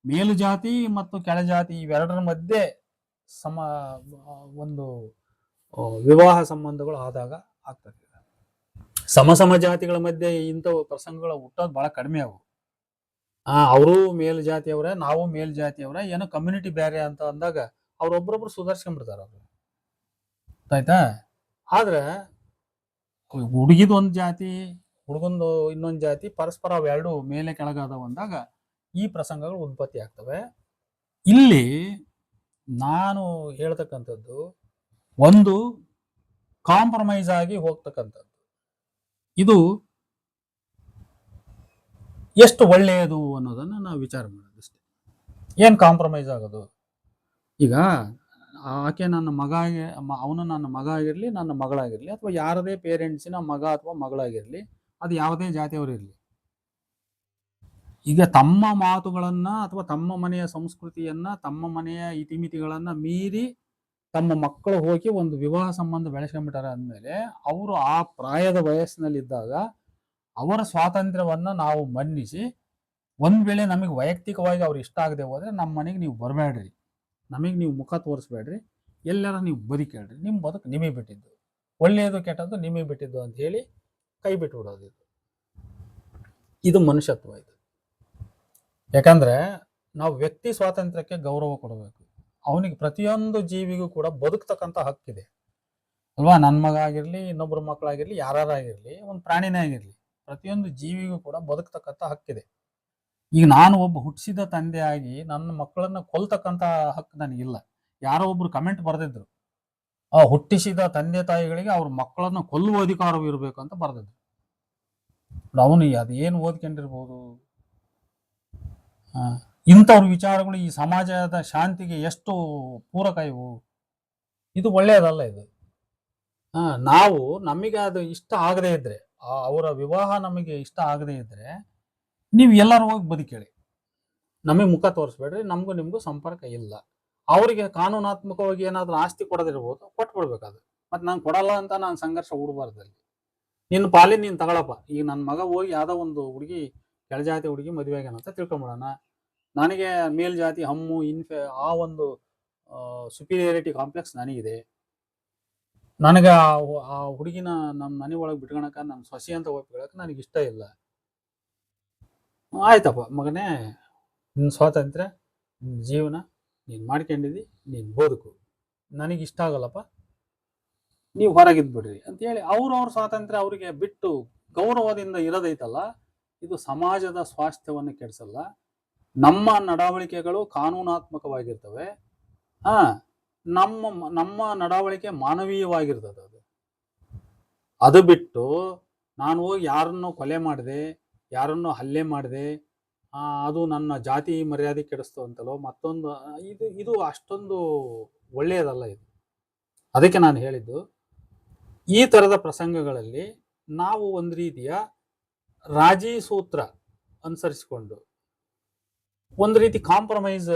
[SPEAKER 1] ಮೇಲು ಜಾತಿ ಮತ್ತು ಕೆಳ ಜಾತಿ ಇವೆರಡರ ಮಧ್ಯೆ ಒಂದು ವಿವಾಹ ಸಂಬಂಧಗಳು ಆದಾಗ ಆಗ್ತದೆ. ಸಮ ಜಾತಿಗಳ ಮಧ್ಯೆ ಇಂಥವು ಪ್ರಸಂಗಗಳು ಹುಟ್ಟೋದು ಬಹಳ ಕಡಿಮೆ. ಅವು ಅವರು ಮೇಲು ಜಾತಿಯವರೇ, ನಾವು ಮೇಲು ಜಾತಿಯವರೇ, ಏನೋ ಕಮ್ಯುನಿಟಿ ಬೇರೆ ಅಂತ ಅಂದಾಗ ಅವ್ರೊಬ್ಬರೊಬ್ರು ಸುಧಾರಿಸ್ಕೊಂಡ್ಬಿಡ್ತಾರೆ ಅವ್ರು, ಆಯ್ತಾ. ಆದ್ರೆ ಹುಡುಗಿದ ಒಂದು ಜಾತಿ, ಹುಡುಗಂದು ಇನ್ನೊಂದು ಜಾತಿ, ಪರಸ್ಪರ ಅವೆರಡು ಮೇಲೆ ಕೆಳಗಾದವು ಅಂದಾಗ ಈ ಪ್ರಸಂಗಗಳು ಉತ್ಪತ್ತಿ ಆಗ್ತವೆ. ಇಲ್ಲಿ ನಾನು ಹೇಳ್ತಕ್ಕಂಥದ್ದು ಒಂದು ಕಾಂಪ್ರಮೈಸ್ ಆಗಿ ಹೋಗ್ತಕ್ಕಂಥದ್ದು, ಇದು ಎಷ್ಟು ಒಳ್ಳೆಯದು ಅನ್ನೋದನ್ನ ನಾವು ವಿಚಾರ ಮಾಡೋದಷ್ಟೇ. ಏನ್ ಕಾಂಪ್ರಮೈಸ್ ಆಗೋದು? ಈಗ ಆಕೆ ನನ್ನ ಮಗ, ಅವನು ನನ್ನ ಮಗ ಆಗಿರ್ಲಿ, ನನ್ನ ಮಗಳಾಗಿರ್ಲಿ, ಅಥವಾ ಯಾರದೇ ಪೇರೆಂಟ್ಸಿನ ಮಗ ಅಥವಾ ಮಗಳಾಗಿರ್ಲಿ, ಅದು ಯಾವುದೇ ಜಾತಿಯವರಿರ್ಲಿ, ಈಗ ತಮ್ಮ ಮಾತುಗಳನ್ನ ಅಥವಾ ತಮ್ಮ ಮನೆಯ ಸಂಸ್ಕೃತಿಯನ್ನ, ತಮ್ಮ ಮನೆಯ ಇತಿಮಿತಿಗಳನ್ನ ಮೀರಿ ತಮ್ಮ ಮಕ್ಕಳು ಹೋಗಿ ಒಂದು ವಿವಾಹ ಸಂಬಂಧ ಬೆಳೆಸ್ಕೊಂಡ್ಬಿಟ್ಟಾರೆ ಅಂದಮೇಲೆ, ಅವರು ಆ ಪ್ರಾಯದ ವಯಸ್ಸಿನಲ್ಲಿದ್ದಾಗ ಅವರ ಸ್ವಾತಂತ್ರ್ಯವನ್ನ ನಾವು ಮನ್ನಿಸಿ, ಒಂದ್ ವೇಳೆ ನಮಗೆ ವೈಯಕ್ತಿಕವಾಗಿ ಅವ್ರು ಇಷ್ಟ ಆಗದೆ ಹೋದ್ರೆ ನಮ್ಮ ಮನೆಗೆ ನೀವು ಬರಬೇಡ್ರಿ, ನಮಗೆ ನೀವು ಮುಖ ತೋರಿಸ್ಬೇಡ್ರಿ, ಎಲ್ಲರ ನೀವು ಬದುಕೇಳ್ರಿ, ನಿಮ್ಮ ಬದುಕು ನಿಮಗೆ ಬಿಟ್ಟಿದ್ದು, ಒಳ್ಳೆಯದು ಕೆಟ್ಟದ್ದು ನಿಮಗೆ ಬಿಟ್ಟಿದ್ದು ಅಂತ ಹೇಳಿ ಕೈ ಬಿಟ್ಬಿಡೋದು. ಇದು ಮನುಷ್ಯತ್ವ. ಇದು ಯಾಕಂದ್ರೆ ನಾವು ವ್ಯಕ್ತಿ ಸ್ವಾತಂತ್ರ್ಯಕ್ಕೆ ಗೌರವ ಕೊಡಬೇಕು. ಅವನಿಗೆ ಪ್ರತಿಯೊಂದು ಜೀವಿಗೂ ಕೂಡ ಬದುಕ್ತಕ್ಕಂಥ ಹಕ್ಕಿದೆ ಅಲ್ವಾ. ನನ್ನ ಮಗ ಆಗಿರ್ಲಿ, ಇನ್ನೊಬ್ಬರ ಮಕ್ಕಳಾಗಿರ್ಲಿ, ಯಾರಾಗಿರ್ಲಿ, ಒಂದು ಪ್ರಾಣಿನೇ ಆಗಿರ್ಲಿ, ಪ್ರತಿಯೊಂದು ಜೀವಿಗೂ ಕೂಡ ಬದುಕ್ತಕ್ಕಂಥ ಹಕ್ಕಿದೆ. ಈಗ ನಾನು ಒಬ್ಬ ಹುಟ್ಟಿಸಿದ ತಂದೆ ಆಗಿ ನನ್ನ ಮಕ್ಕಳನ್ನ ಕೊಲ್ತಕ್ಕಂಥ ಹಕ್ಕು ನನಗಿಲ್ಲ. ಯಾರೋ ಒಬ್ರು ಕಮೆಂಟ್ ಬರೆದಿದ್ರು, ಆ ಹುಟ್ಟಿಸಿದ ತಂದೆ ತಾಯಿಗಳಿಗೆ ಅವ್ರ ಮಕ್ಕಳನ್ನ ಕೊಲ್ಲುವ ಅಧಿಕಾರವೂ ಇರಬೇಕು ಅಂತ ಬರೆದಿದ್ರು. ಅವನು ಅದೇನು ಓದ್ಕೊಂಡಿರ್ಬೋದು. ಇಂಥವ್ರ ವಿಚಾರಗಳು ಈ ಸಮಾಜದ ಶಾಂತಿಗೆ ಎಷ್ಟು ಪೂರಕ ಇವು. ಇದು ಒಳ್ಳೆಯದಲ್ಲ. ಇದು ನಮಗೆ ಅದು ಇಷ್ಟ ಆಗದೆ ಇದ್ರೆ, ಅವರ ವಿವಾಹ ನಮಗೆ ಇಷ್ಟ ಆಗದೆ ಇದ್ರೆ ನೀವು ಎಲ್ಲರೂ ಹೋಗಿ ಬದುಕೇಳಿ, ನಮಗೆ ಮುಖ ತೋರಿಸ್ಬೇಡ್ರಿ, ನಮಗೂ ನಿಮಗೂ ಸಂಪರ್ಕ ಇಲ್ಲ. ಅವರಿಗೆ ಕಾನೂನಾತ್ಮಕವಾಗಿ ಏನಾದರೂ ಆಸ್ತಿ ಕೊಡೋದಿರ್ಬೋದು, ಕೊಟ್ಬಿಡ್ಬೇಕಾದ್ರೆ. ಮತ್ತೆ ನಾನು ಕೊಡಲ್ಲ ಅಂತ ನಾನು ಸಂಘರ್ಷ ಹೂಡಬಾರ್ದಲ್ಲಿ. ನಿನ್ನ ಪಾಲಿನ ನೀನು ತಗೊಳಪ್ಪ. ಈಗ ನನ್ನ ಮಗ ಹೋಗಿ ಯಾವುದೋ ಒಂದು ಹುಡುಗಿ, ಕೆಳಜಾತಿ ಹುಡುಗಿ ಮದುವೆ ಆಗ್ಯಾನ ಅಂತ ತಿಳ್ಕೊಂಬಿಡೋಣ. ನನಗೆ ಮೇಲ್ಜಾತಿ ಹಮ್ಮು ಆ ಒಂದು ಸುಪೀರಿಯರಿಟಿ ಕಾಂಪ್ಲೆಕ್ಸ್ ನನಗಿದೆ. ನನಗೆ ಆ ಹುಡುಗಿನ ನಮ್ಮ ಮನೆ ಒಳಗೆ ಬಿಟ್ಕೊಳಕ, ನನ್ನ ಸೊಸೆ ಅಂತ ಒಪ್ಕೊಳಕ್ಕೆ ನನಗೆ ಇಷ್ಟ ಇಲ್ಲ. ಆಯ್ತಪ್ಪ ಮಗನೇ, ನಿನ್ನ ಸ್ವಾತಂತ್ರ್ಯ, ನಿನ್ನ ಜೀವನ ನೀನು ಮಾಡ್ಕೊಂಡಿದ್ದಿ, ನೀನು ಬದುಕು, ನನಗೆ ಇಷ್ಟ ಆಗಲ್ಲಪ್ಪ, ನೀವು ಹೊರಗಿದ್ಬಿಡ್ರಿ ಅಂತೇಳಿ ಅವ್ರವ್ರ ಸ್ವಾತಂತ್ರ್ಯ ಅವರಿಗೆ ಬಿಟ್ಟು ಗೌರವದಿಂದ ಇರೋದೈತಲ್ಲ, ಇದು ಸಮಾಜದ ಸ್ವಾಸ್ಥ್ಯವನ್ನು ಕೆಡಿಸಲ್ಲ. ನಮ್ಮ ನಡವಳಿಕೆಗಳು ಕಾನೂನಾತ್ಮಕವಾಗಿರ್ತವೆ. ನಮ್ಮ ನಮ್ಮ ನಡವಳಿಕೆ ಮಾನವೀಯವಾಗಿರ್ತದೆ. ಅದು ಬಿಟ್ಟು ನಾನು ಹೋಗಿ ಯಾರನ್ನು ಕೊಲೆ ಮಾಡಿದೆ, ಯಾರನ್ನು ಹಲ್ಲೆ ಮಾಡಿದೆ, ಅದು ನನ್ನ ಜಾತಿ ಮರ್ಯಾದೆ ಕೆಡಿಸ್ತು ಅಂತಲೋ ಮತ್ತೊಂದು, ಇದು ಅಷ್ಟೊಂದು ಒಳ್ಳೆಯದಲ್ಲ ಇದು. ಅದಕ್ಕೆ ನಾನು ಹೇಳಿದ್ದು, ಈ ಥರದ ಪ್ರಸಂಗಗಳಲ್ಲಿ ನಾವು ಒಂದು ರೀತಿಯ ರಾಜಿ ಸೂತ್ರ ಅನುಸರಿಸಿಕೊಂಡು, ಒಂದು ರೀತಿ ಕಾಂಪ್ರಮೈಸ್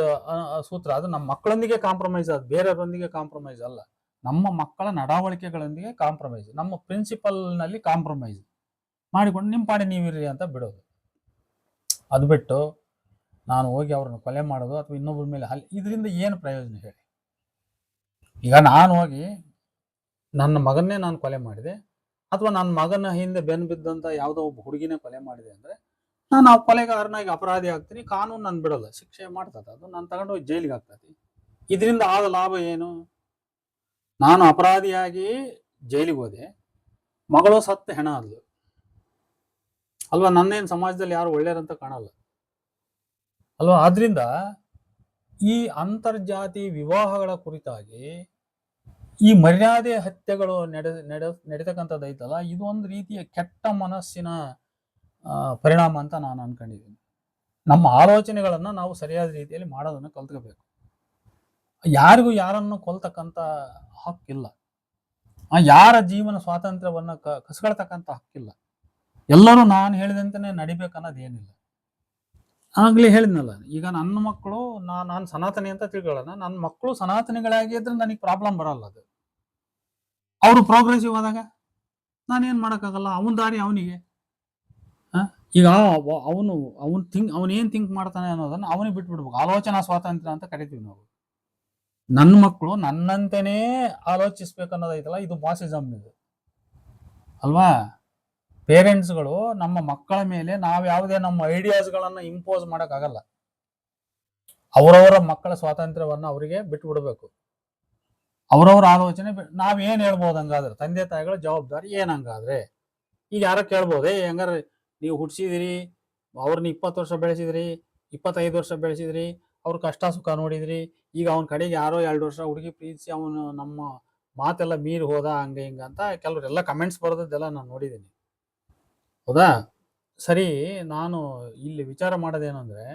[SPEAKER 1] ಸೂತ್ರ, ಅದು ನಮ್ಮ ಮಕ್ಕಳೊಂದಿಗೆ ಕಾಂಪ್ರಮೈಸ್, ಅದು ಬೇರೆಯವರೊಂದಿಗೆ ಕಾಂಪ್ರಮೈಸ್ ಅಲ್ಲ, ನಮ್ಮ ಮಕ್ಕಳ ನಡವಳಿಕೆಗಳೊಂದಿಗೆ ಕಾಂಪ್ರಮೈಸ್, ನಮ್ಮ ಪ್ರಿನ್ಸಿಪಲ್ನಲ್ಲಿ ಕಾಂಪ್ರಮೈಸ್ ಮಾಡಿಕೊಂಡು ನಿಮ್ಮ ಪಾಡಿ ನೀವಿರ್ರಿ ಅಂತ ಬಿಡೋದು. ಅದು ಬಿಟ್ಟು ನಾನು ಹೋಗಿ ಅವ್ರನ್ನ ಕೊಲೆ ಮಾಡೋದು ಅಥವಾ ಇನ್ನೊಬ್ಬರ ಮೇಲೆ ಇದರಿಂದ ಏನು ಪ್ರಯೋಜನ ಹೇಳಿ? ಈಗ ನಾನು ಹೋಗಿ ನನ್ನ ಮಗನ್ನೇ ನಾನು ಕೊಲೆ ಮಾಡಿದೆ, ಅಥವಾ ನನ್ನ ಮಗನ ಹಿಂದೆ ಬೆನ್ನು ಬಿದ್ದಂಥ ಯಾವುದೋ ಒಬ್ಬ ಹುಡುಗಿನೇ ಕೊಲೆ ಮಾಡಿದೆ ಅಂದರೆ ನಾನು ಆ ಕೊಲೆಗಾರನಾಗಿ ಅಪರಾಧಿ ಆಗ್ತೀನಿ, ಕಾನೂನು ನಾನು ಬಿಡೋಲ್ಲ, ಶಿಕ್ಷೆ ಮಾಡ್ತದೆ, ಅದು ನಾನು ತಗೊಂಡೋಗಿ ಜೈಲಿಗೆ ಆಗ್ತದೆ. ಇದರಿಂದ ಆದ ಲಾಭ ಏನು? ನಾನು ಅಪರಾಧಿಯಾಗಿ ಜೈಲಿಗೆ ಹೋದೆ, ಮಗಳು ಸತ್ತು ಹೆಣ ಆದ್ಲು ಅಲ್ವಾ, ನನ್ನೇನು ಸಮಾಜದಲ್ಲಿ ಯಾರು ಒಳ್ಳೆಯರಂತ ಕಾಣಲ್ಲ ಅಲ್ವಾ. ಆದ್ರಿಂದ ಈ ಅಂತರ್ಜಾತಿ ವಿವಾಹಗಳ ಕುರಿತಾಗಿ ಈ ಮರ್ಯಾದೆ ಹತ್ಯೆಗಳು ನಡೀತಕ್ಕಂಥದ್ದು ಐತಲ್ಲ, ಇದು ಒಂದು ರೀತಿಯ ಕೆಟ್ಟ ಮನಸ್ಸಿನ ಪರಿಣಾಮ ಅಂತ ನಾನು ಅನ್ಕೊಂಡಿದ್ದೀನಿ. ನಮ್ಮ ಆಲೋಚನೆಗಳನ್ನು ನಾವು ಸರಿಯಾದ ರೀತಿಯಲ್ಲಿ ಮಾಡೋದನ್ನು ಕಲ್ತ್ಕೋಬೇಕು. ಯಾರಿಗೂ ಯಾರನ್ನು ಕೊಲ್ತಕ್ಕಂಥ ಹಕ್ಕಿಲ್ಲ, ಯಾರ ಜೀವನ ಸ್ವಾತಂತ್ರ್ಯವನ್ನು ಕಸ್ಕೊಳ್ತಕ್ಕಂಥ ಹಕ್ಕಿಲ್ಲ. ಎಲ್ಲರೂ ನಾನು ಹೇಳಿದಂತೆಯೇ ನಡಿಬೇಕನ್ನೋದು ಏನಿಲ್ಲ. ಆಗ್ಲೇ ಹೇಳಿದ್ನಲ್ಲ, ಈಗ ನನ್ನ ಮಕ್ಕಳು, ನಾನು ಸನಾತನಿ ಅಂತ ತಿಳ್ಕೊಳ್ಳೋಣ, ನನ್ನ ಮಕ್ಕಳು ಸನಾತನಿಗಳಾಗಿದ್ರೆ ನನಗೆ ಪ್ರಾಬ್ಲಮ್ ಬರಲ್ಲ. ಅದು ಅವರು ಪ್ರೋಗ್ರೆಸಿವ್ ಆದಾಗ ನಾನೇನು ಮಾಡೋಕ್ಕಾಗಲ್ಲ, ಅವನ ದಾರಿ ಅವನಿಗೆ. ಈಗ ಅವನೇನು ಥಿಂಕ್ ಮಾಡ್ತಾನೆ ಅನ್ನೋದನ್ನು ಅವನಿಗೆ ಬಿಟ್ಬಿಡ್ಬೇಕು. ಆಲೋಚನಾ ಸ್ವಾತಂತ್ರ್ಯ ಅಂತ ಕರಿತೀವಿ ನಾವು. ನನ್ನ ಮಕ್ಕಳು ನನ್ನಂತೆಯೇ ಆಲೋಚಿಸ್ಬೇಕು ಅನ್ನೋದೈತಲ್ಲ, ಇದು ಬಾಸಿಸಮ್ ಇದು ಅಲ್ವಾ. ಪೇರೆಂಟ್ಸ್ಗಳು ನಮ್ಮ ಮಕ್ಕಳ ಮೇಲೆ ನಾವು ಯಾವುದೇ ನಮ್ಮ ಐಡಿಯಾಸ್ಗಳನ್ನು ಇಂಪೋಸ್ ಮಾಡೋಕ್ಕಾಗಲ್ಲ. ಅವರವರ ಮಕ್ಕಳ ಸ್ವಾತಂತ್ರ್ಯವನ್ನು ಅವರಿಗೆ ಬಿಟ್ಬಿಡ್ಬೇಕು, ಅವರವರ ಆಲೋಚನೆ. ನಾವೇನು ಹೇಳ್ಬೋದು ಹಂಗಾದ್ರೆ? ತಂದೆ ತಾಯಿಗಳ ಜವಾಬ್ದಾರಿ ಏನಂಗಾದ್ರೆ? ಈಗ ಯಾರೋ ಕೇಳ್ಬೋದೇ, ಹೆಂಗಾರ ನೀವು ಹುಟ್ಟಿಸಿದಿರಿ, ಅವ್ರನ್ನ 20 ವರ್ಷ ಬೆಳೆಸಿದ್ರಿ, 25 ವರ್ಷ ಬೆಳೆಸಿದ್ರಿ, ಅವ್ರ ಕಷ್ಟ ಸುಖ ನೋಡಿದ್ರಿ, ಈಗ ಅವನ ಕಡೆಗೆ ಯಾರೋ 2 ವರ್ಷ ಹುಡುಗಿ ಪ್ರೀತಿಸಿ ಅವನು ನಮ್ಮ ಮಾತೆಲ್ಲ ಮೀರಿ ಹೋದ, ಹಂಗೆ ಹಿಂಗೆ ಅಂತ ಕೆಲವರೆಲ್ಲ ಕಮೆಂಟ್ಸ್ ಬರೋದೆಲ್ಲ ನಾನು ನೋಡಿದ್ದೀನಿ. ಹೌದಾ? ಸರಿ, ನಾನು ಇಲ್ಲಿ ವಿಚಾರ ಮಾಡೋದೇನೆಂದ್ರೆ,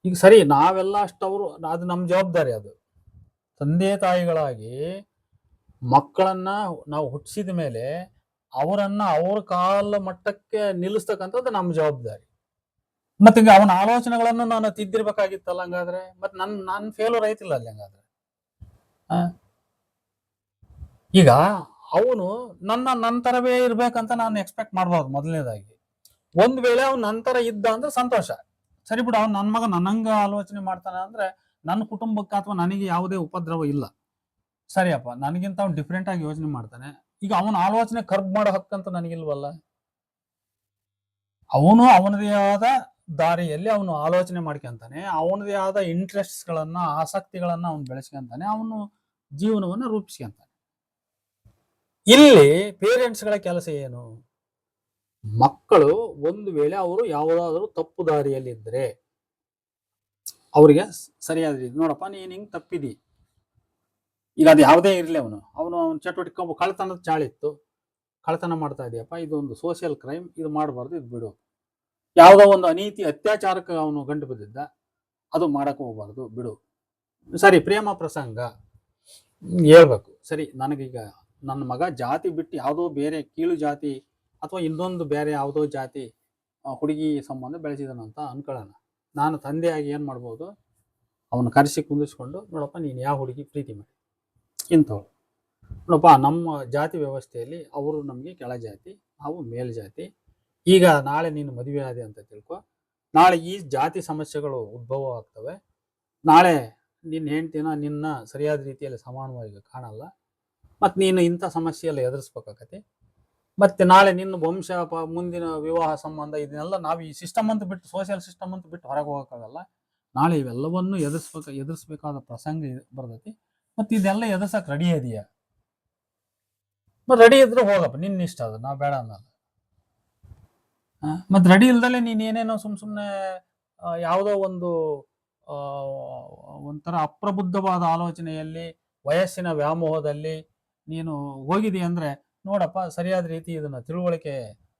[SPEAKER 1] ಈಗ ಸರಿ ನಾವೆಲ್ಲ ಅಷ್ಟವರು, ಅದು ನಮ್ಮ ಜವಾಬ್ದಾರಿ. ಅದು ತಂದೆ ತಾಯಿಗಳಾಗಿ ಮಕ್ಕಳನ್ನ ನಾವು ಹುಟ್ಟಿಸಿದ ಮೇಲೆ ಅವರನ್ನ ಅವ್ರ ಕಾಲ ಮಟ್ಟಕ್ಕೆ ನಿಲ್ಲಿಸ್ತಕ್ಕಂಥದ್ದು ನಮ್ಮ ಜವಾಬ್ದಾರಿ. ಮತ್ತೆ ಅವನ ಆಲೋಚನೆಗಳನ್ನು ನಾನು ತಿದ್ದಿರ್ಬೇಕಾಗಿತ್ತಲ್ಲ ಹಂಗಾದ್ರೆ. ಮತ್ತೆ ನನ್ನ ಫೇಲ್ಯೂರ್ ಐತಿಲ್ಲ ಅಲ್ಲಿ ಹಂಗಾದ್ರೆ. ಈಗ ಅವನು ನನ್ನ ನಂತರವೇ ಇರ್ಬೇಕಂತ ನಾನು ಎಕ್ಸ್ಪೆಕ್ಟ್ ಮಾಡ್ಬೋದು. ಮೊದಲನೇದಾಗಿ ಒಂದ್ ವೇಳೆ ಅವ್ನು ನಂತರ ಇದ್ದ ಅಂದ್ರೆ ಸಂತೋಷ, ಸರಿ ಬಿಡು, ಅವ್ನು ನನ್ನ ಮಗ ನನ್ನಂಗ ಆಲೋಚನೆ ಮಾಡ್ತಾನೆ ಅಂದ್ರೆ ನನ್ನ ಕುಟುಂಬಕ್ಕೆ ಅಥವಾ ನನಗೆ ಯಾವುದೇ ಉಪದ್ರವ ಇಲ್ಲ, ಸರಿಯಪ್ಪ, ನನಗಿಂತ ಅವ್ನು ಡಿಫ್ರೆಂಟ್ ಆಗಿ ಯೋಚನೆ ಮಾಡ್ತಾನೆ. ಈಗ ಅವನ ಆಲೋಚನೆ ಕರ್ಬ್ ಮಾಡೋ ಹಕ್ಕಂತ ನನಗಿಲ್ವಲ್ಲ. ಅವನು ಅವನದೇ ಆದ ದಾರಿಯಲ್ಲಿ ಅವನು ಆಲೋಚನೆ ಮಾಡ್ಕೊಂತಾನೆ, ಅವನದೇ ಆದ ಇಂಟ್ರೆಸ್ಟ್ಸ್ಗಳನ್ನ, ಆಸಕ್ತಿಗಳನ್ನ ಅವನು ಬೆಳೆಸ್ಕೊಂತಾನೆ, ಅವನು ಜೀವನವನ್ನು ರೂಪಿಸ್ಕೊಂತಾನೆ. ಇಲ್ಲಿ ಪೇರೆಂಟ್ಸ್ಗಳ ಕೆಲಸ ಏನು? ಮಕ್ಕಳು ಒಂದು ವೇಳೆ ಅವರು ಯಾವುದಾದ್ರೂ ತಪ್ಪು ದಾರಿಯಲ್ಲಿದ್ದರೆ ಅವರಿಗೆ ಸರಿಯಾದ ರೀತಿ, ನೋಡಪ್ಪ ನೀನು ಹಿಂಗೆ ತಪ್ಪಿದಿ, ಈಗ ಅದು ಯಾವುದೇ ಇರಲಿ, ಅವನ ಚಟುವಟಿಕೆ, ಕಳ್ತನದ ಚಾಳಿತ್ತು, ಕಳ್ತನ ಮಾಡ್ತಾ ಇದೆಯಪ್ಪ, ಇದೊಂದು ಸೋಷಿಯಲ್ ಕ್ರೈಮ್, ಇದು ಮಾಡಬಾರ್ದು, ಇದು ಬಿಡು. ಯಾವುದೋ ಒಂದು ಅನೀತಿ ಅತ್ಯಾಚಾರಕ್ಕೆ ಅವನು ಗಂಟು ಬಿದ್ದಿದ್ದ, ಅದು ಮಾಡಕ್ಕೆ ಹೋಗ್ಬಾರ್ದು, ಬಿಡು. ಸರಿ, ಪ್ರೇಮ ಪ್ರಸಂಗ ಹೇಳ್ಬೇಕು, ಸರಿ, ನನಗೀಗ ನನ್ನ ಮಗ ಜಾತಿ ಬಿಟ್ಟು ಯಾವುದೋ ಬೇರೆ ಕೀಳು ಜಾತಿ ಅಥವಾ ಇನ್ನೊಂದು ಬೇರೆ ಯಾವುದೋ ಜಾತಿ ಹುಡುಗಿ ಸಂಬಂಧ ಬೆಳೆಸಿದಾನಂತ ಅನ್ಕೊಳ್ಳೋಣ. ನಾನು ತಂದೆಯಾಗಿ ಏನು ಮಾಡ್ಬೋದು, ಅವನು ಕರೆಸಿ ಕುಂದಿಸ್ಕೊಂಡು, ನೋಡಪ್ಪ ನೀನು ಯಾವ ಹುಡುಗಿ ಪ್ರೀತಿ ಮಾಡಿ ಇಂಥವ್ರು ನೋಡಪ್ಪ, ನಮ್ಮ ಜಾತಿ ವ್ಯವಸ್ಥೆಯಲ್ಲಿ ಅವರು ನಮಗೆ ಕೆಳ ಜಾತಿ, ನಾವು ಮೇಲ್ಜಾತಿ. ಈಗ ನಾಳೆ ನೀನು ಮದುವೆ ಆದೆ ಅಂತ ತಿಳ್ಕೊ, ನಾಳೆ ಈ ಜಾತಿ ಸಮಸ್ಯೆಗಳು ಉದ್ಭವ ಆಗ್ತವೆ. ನಾಳೆ ನಿನ್ನ ಹೆಂಡ್ತಿನ ನಿನ್ನ ಸರಿಯಾದ ರೀತಿಯಲ್ಲಿ ಸಮಾನವಾಗಿ ಕಾಣಲ್ಲ, ಮತ್ತು ನೀನು ಇಂಥ ಸಮಸ್ಯೆಯೆಲ್ಲ ಎದುರಿಸ್ಬೇಕಾಗತ್ತೆ. ಮತ್ತೆ ನಾಳೆ ನಿನ್ನ ವಂಶ ಮುಂದಿನ ವಿವಾಹ ಸಂಬಂಧ ಇದನ್ನೆಲ್ಲ ನಾವು ಈ ಸಿಸ್ಟಮ್ ಅಂತ ಬಿಟ್ಟು, ಸೋಷಿಯಲ್ ಸಿಸ್ಟಮ್ ಅಂತ ಬಿಟ್ಟು ಹೊರಗೆ ಹೋಗೋಕ್ಕಾಗಲ್ಲ. ನಾಳೆ ಇವೆಲ್ಲವನ್ನು ಎದುರಿಸ್ಬೇಕಾದ ಪ್ರಸಂಗ ಬರ್ತೈತಿ. ಮತ್ತು ಇದೆಲ್ಲ ಎದುರ್ಸಕ್ಕೆ ರೆಡಿ ಇದೆಯಾ? ರೆಡಿ ಇದ್ರೆ ಹೋಗಪ್ಪ, ನಿನ್ನ ಇಷ್ಟ, ಅದು ನಾವು ಬೇಡ ಅನ್ನಲ್ಲ. ಮತ್ತು ರೆಡಿ ಇಲ್ದಲೆ ನೀನು ಏನೇನೋ ಸುಮ್ಮನೆ ಯಾವುದೋ ಒಂದು ಒಂಥರ ಅಪ್ರಬುದ್ಧವಾದ ಆಲೋಚನೆಯಲ್ಲಿ, ವಯಸ್ಸಿನ ವ್ಯಾಮೋಹದಲ್ಲಿ ನೀನು ಹೋಗಿದಿ ಅಂದರೆ, ನೋಡಪ್ಪ ಸರಿಯಾದ ರೀತಿ ಇದನ್ನು ತಿಳುವಳಿಕೆ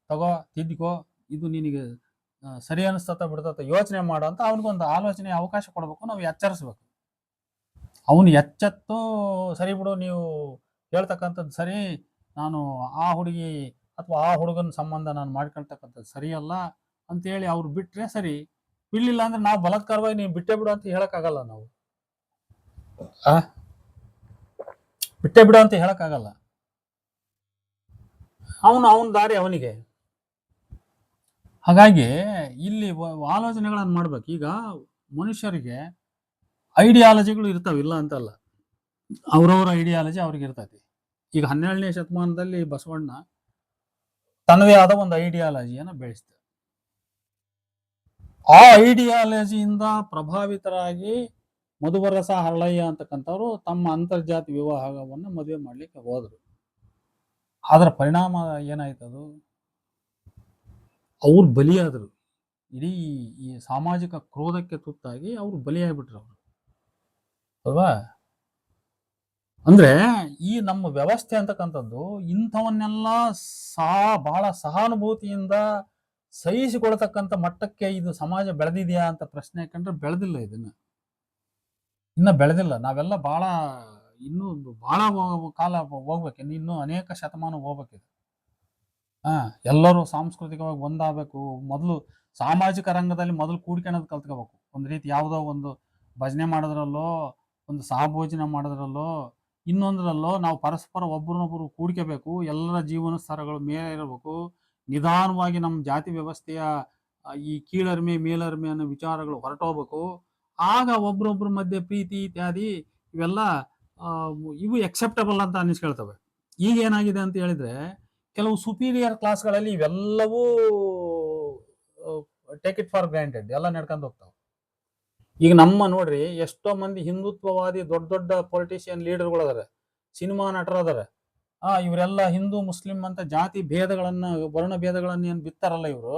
[SPEAKER 1] ತಗೋ, ತಿದ್ದಿಕೋ, ಇದು ನಿನಗೆ ಸರಿ ಅನಿಸ್ತತ ಬಿಡ್ತತ ಯೋಚನೆ ಮಾಡೋ ಅಂತ ಅವನಿಗೊಂದು ಆಲೋಚನೆ ಅವಕಾಶ ಕೊಡಬೇಕು, ನಾವು ಎಚ್ಚರಿಸ್ಬೇಕು. ಅವನು ಎಚ್ಚೆತ್ತು ಸರಿ ಬಿಡು, ನೀವು ಹೇಳ್ತಕ್ಕಂಥದ್ದು ಸರಿ, ನಾನು ಆ ಹುಡುಗಿ ಅಥವಾ ಆ ಹುಡುಗನ ಸಂಬಂಧ ನಾನು ಮಾಡ್ಕೊಳ್ತಕ್ಕಂಥದ್ದು ಸರಿಯಲ್ಲ ಅಂತೇಳಿ ಅವ್ರು ಬಿಟ್ಟರೆ ಸರಿ. ಬಿಡ್ಲಿಲ್ಲ ಅಂದ್ರೆ ನಾವು ಬಲಾತ್ಕಾರವಾಗಿ ನೀವು ಬಿಟ್ಟೇ ಬಿಡು ಅಂತ ಹೇಳಕ್ಕಾಗಲ್ಲ. ನಾವು ಬಿಟ್ಟೇ ಬಿಡು ಅಂತ ಹೇಳಕ್ಕಾಗಲ್ಲ. ಅವನ ದಾರಿ ಅವನಿಗೆ. ಹಾಗಾಗಿ ಇಲ್ಲಿ ಆಲೋಚನೆಗಳನ್ನು ಮಾಡ್ಬೇಕು. ಈಗ ಮನುಷ್ಯರಿಗೆ ಐಡಿಯಾಲಜಿಗಳು ಇರ್ತಾವೆ, ಇಲ್ಲ ಅಂತಲ್ಲ, ಅವ್ರವ್ರ ಐಡಿಯಾಲಜಿ ಅವ್ರಿಗೆ ಇರ್ತೈತಿ. ಈಗ 12ನೇ ಶತಮಾನದಲ್ಲಿ ಬಸವಣ್ಣ ತನ್ನದೇ ಆದ ಒಂದು ಐಡಿಯಾಲಜಿಯನ್ನು ಬೆಳೆಸ್ತಾರೆ. ಆ ಐಡಿಯಾಲಜಿಯಿಂದ ಪ್ರಭಾವಿತರಾಗಿ ಮಧುವರಸ ಹರಳಯ್ಯ ಅಂತಕ್ಕಂಥವ್ರು ತಮ್ಮ ಅಂತರ್ಜಾತಿ ವಿವಾಹವನ್ನು ಮದುವೆ ಮಾಡ್ಲಿಕ್ಕೆ ಹೋದ್ರು. ಅದರ ಪರಿಣಾಮ ಏನಾಯ್ತದು, ಅವ್ರು ಬಲಿಯಾದರು. ಇಡೀ ಈ ಸಾಮಾಜಿಕ ಕ್ರೋಧಕ್ಕೆ ತುತ್ತಾಗಿ ಅವ್ರು ಬಲಿಯಾಗ್ಬಿಟ್ರು ಅವರು, ಅಲ್ವಾ? ಅಂದ್ರೆ ಈ ನಮ್ಮ ವ್ಯವಸ್ಥೆ ಅಂತಕ್ಕಂಥದ್ದು ಇಂಥವನ್ನೆಲ್ಲ ಬಹಳ ಸಹಾನುಭೂತಿಯಿಂದ ಸಹಿಸಿಕೊಳ್ತಕ್ಕಂಥ ಮಟ್ಟಕ್ಕೆ ಇದು ಸಮಾಜ ಬೆಳೆದಿದೆಯಾ ಅಂತ ಪ್ರಶ್ನೆ ಕಂಡ್ರೆ ಬೆಳೆದಿಲ್ಲ. ಇನ್ನ ಬೆಳೆದಿಲ್ಲ. ನಾವೆಲ್ಲ ಇನ್ನೂ ಬಹಳ ಕಾಲ ಹೋಗ್ಬೇಕು, ಇನ್ನೂ ಅನೇಕ ಶತಮಾನ ಹೋಗ್ಬೇಕಿದೆ. ಎಲ್ಲರೂ ಸಾಂಸ್ಕೃತಿಕವಾಗಿ ಒಂದಾಗಬೇಕು. ಮೊದಲು ಸಾಮಾಜಿಕ ರಂಗದಲ್ಲಿ ಮೊದಲು ಕೂಡ್ಕೊಳ್ಳೋದು ಕಲ್ತ್ಕೋಬೇಕು. ಒಂದು ರೀತಿ ಯಾವುದೋ ಒಂದು ಭಜನೆ ಮಾಡೋದ್ರಲ್ಲೋ, ಒಂದು ಸಹಭೋಜನ ಮಾಡೋದ್ರಲ್ಲೋ, ಇನ್ನೊಂದರಲ್ಲೋ ನಾವು ಪರಸ್ಪರ ಒಬ್ಬರನ್ನೊಬ್ಬರು ಕೂಡ್ಕೋಬೇಕು. ಎಲ್ಲರ ಜೀವನ ಸ್ತರಗಳು ಮೇಲೆ ಇರಬೇಕು. ನಿಧಾನವಾಗಿ ನಮ್ಮ ಜಾತಿ ವ್ಯವಸ್ಥೆಯ ಈ ಕೀಳರಿಮೆ ಮೇಲರಿಮೆ ಅನ್ನೋ ವಿಚಾರಗಳು ಹೊರಟೋಗ್ಬೇಕು. ಆಗ ಒಬ್ರೊಬ್ರ ಮಧ್ಯೆ ಪ್ರೀತಿ ಇತ್ಯಾದಿ ಇವೆಲ್ಲ ಇವು ಎಕ್ಸೆಪ್ಟಬಲ್ ಅಂತ ಅನ್ನಿಸ್ಕೊಳ್ತವೆ. ಈಗ ಏನಾಗಿದೆ ಅಂತ ಹೇಳಿದ್ರೆ, ಕೆಲವು ಸುಪೀರಿಯರ್ ಕ್ಲಾಸ್ಗಳಲ್ಲಿ ಇವೆಲ್ಲವೂ ಟೇಕ್ ಇಟ್ ಫಾರ್ ಗ್ರಾಂಟೆಡ್ ಎಲ್ಲ ನಡ್ಕೊಂಡು ಹೋಗ್ತಾವೆ. ಈಗ ನಮ್ಮ ನೋಡ್ರಿ, ಎಷ್ಟೋ ಮಂದಿ ಹಿಂದುತ್ವವಾದಿ ದೊಡ್ಡ ದೊಡ್ಡ ಪೊಲಿಟಿಷಿಯನ್ ಲೀಡರ್ಗಳು ಅದಾರೆ, ಸಿನಿಮಾ ನಟರು ಅದಾರೆ. ಇವರೆಲ್ಲ ಹಿಂದೂ ಮುಸ್ಲಿಂ ಅಂತ ಜಾತಿ ಭೇದಗಳನ್ನ, ವರ್ಣ ಭೇದಗಳನ್ನ ಏನು ಬಿತ್ತಾರಲ್ಲ ಇವರು,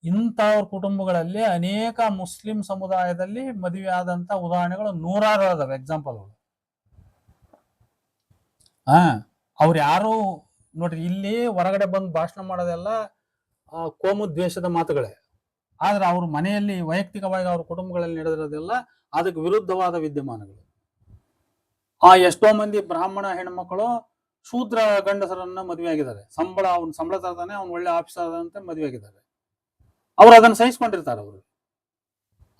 [SPEAKER 1] ಇಂಥವ್ರ ಕುಟುಂಬಗಳಲ್ಲಿ ಅನೇಕ ಮುಸ್ಲಿಂ ಸಮುದಾಯದಲ್ಲಿ ಮದುವೆ ಆದಂತ ಉದಾಹರಣೆಗಳು ನೂರಾರು ಅದಾವೆ, ಎಕ್ಸಾಂಪಲ್ಗಳು. ಅವ್ರು ಯಾರು ನೋಡ್ರಿ, ಇಲ್ಲಿ ಹೊರಗಡೆ ಬಂದು ಭಾಷಣ ಮಾಡೋದೆಲ್ಲ ಕೋಮು ದ್ವೇಷದ ಮಾತುಗಳೇ. ಆದ್ರೆ ಅವ್ರ ಮನೆಯಲ್ಲಿ ವೈಯಕ್ತಿಕವಾಗಿ ಅವ್ರ ಕುಟುಂಬಗಳಲ್ಲಿ ನಡೆದಿರೋದೆಲ್ಲ ಅದಕ್ಕೆ ವಿರುದ್ಧವಾದ ವಿದ್ಯಮಾನಗಳು. ಎಷ್ಟೋ ಮಂದಿ ಬ್ರಾಹ್ಮಣ ಹೆಣ್ಮಕ್ಳು ಶೂದ್ರ ಗಂಡಸರನ್ನ ಮದುವೆ ಆಗಿದ್ದಾರೆ. ಅವ್ನು ಸಂಬಳ ತರ್ತಾನೆ, ಅವ್ನು ಒಳ್ಳೆ ಆಫೀಸರ್ ಅಂತ ಮದುವೆ ಆಗಿದ್ದಾರೆ. ಅವ್ರು ಅದನ್ನ ಸಹಿಸ್ಕೊಂಡಿರ್ತಾರೆ. ಅವರು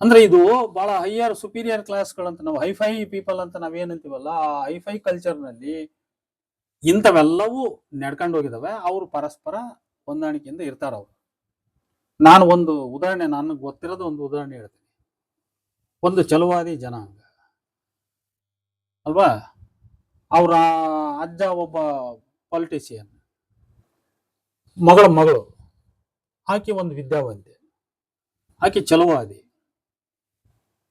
[SPEAKER 1] ಅಂದ್ರೆ ಇದು ಬಹಳ ಹೈಯರ್ ಸುಪೀರಿಯರ್ ಕ್ಲಾಸ್ಗಳಂತ, ನಾವು ಹೈಫೈ ಪೀಪಲ್ ಅಂತ ನಾವೇನಂತೀವಲ್ಲ, ಆ ಹೈಫೈ ಕಲ್ಚರ್ನಲ್ಲಿ ಇಂಥವೆಲ್ಲವೂ ನಡ್ಕೊಂಡು ಹೋಗಿದಾವೆ. ಅವರು ಪರಸ್ಪರ ಹೊಂದಾಣಿಕೆಯಿಂದ ಇರ್ತಾರ. ಅವರು ನಾನು ಒಂದು ಉದಾಹರಣೆ, ನನಗೆ ಗೊತ್ತಿರೋದು ಒಂದು ಉದಾಹರಣೆ ಹೇಳ್ತೀನಿ. ಒಂದು ಛಲವಾದಿ ಜನಾಂಗ ಅಲ್ವಾ, ಅವರ ಅಜ್ಜ ಒಬ್ಬ ಪೊಲಿಟಿಷಿಯನ್, ಮಗಳು ಆಕೆ ಒಂದು ವಿದ್ಯಾವಂತೆ, ಆಕೆ ಛಲವಾದಿ.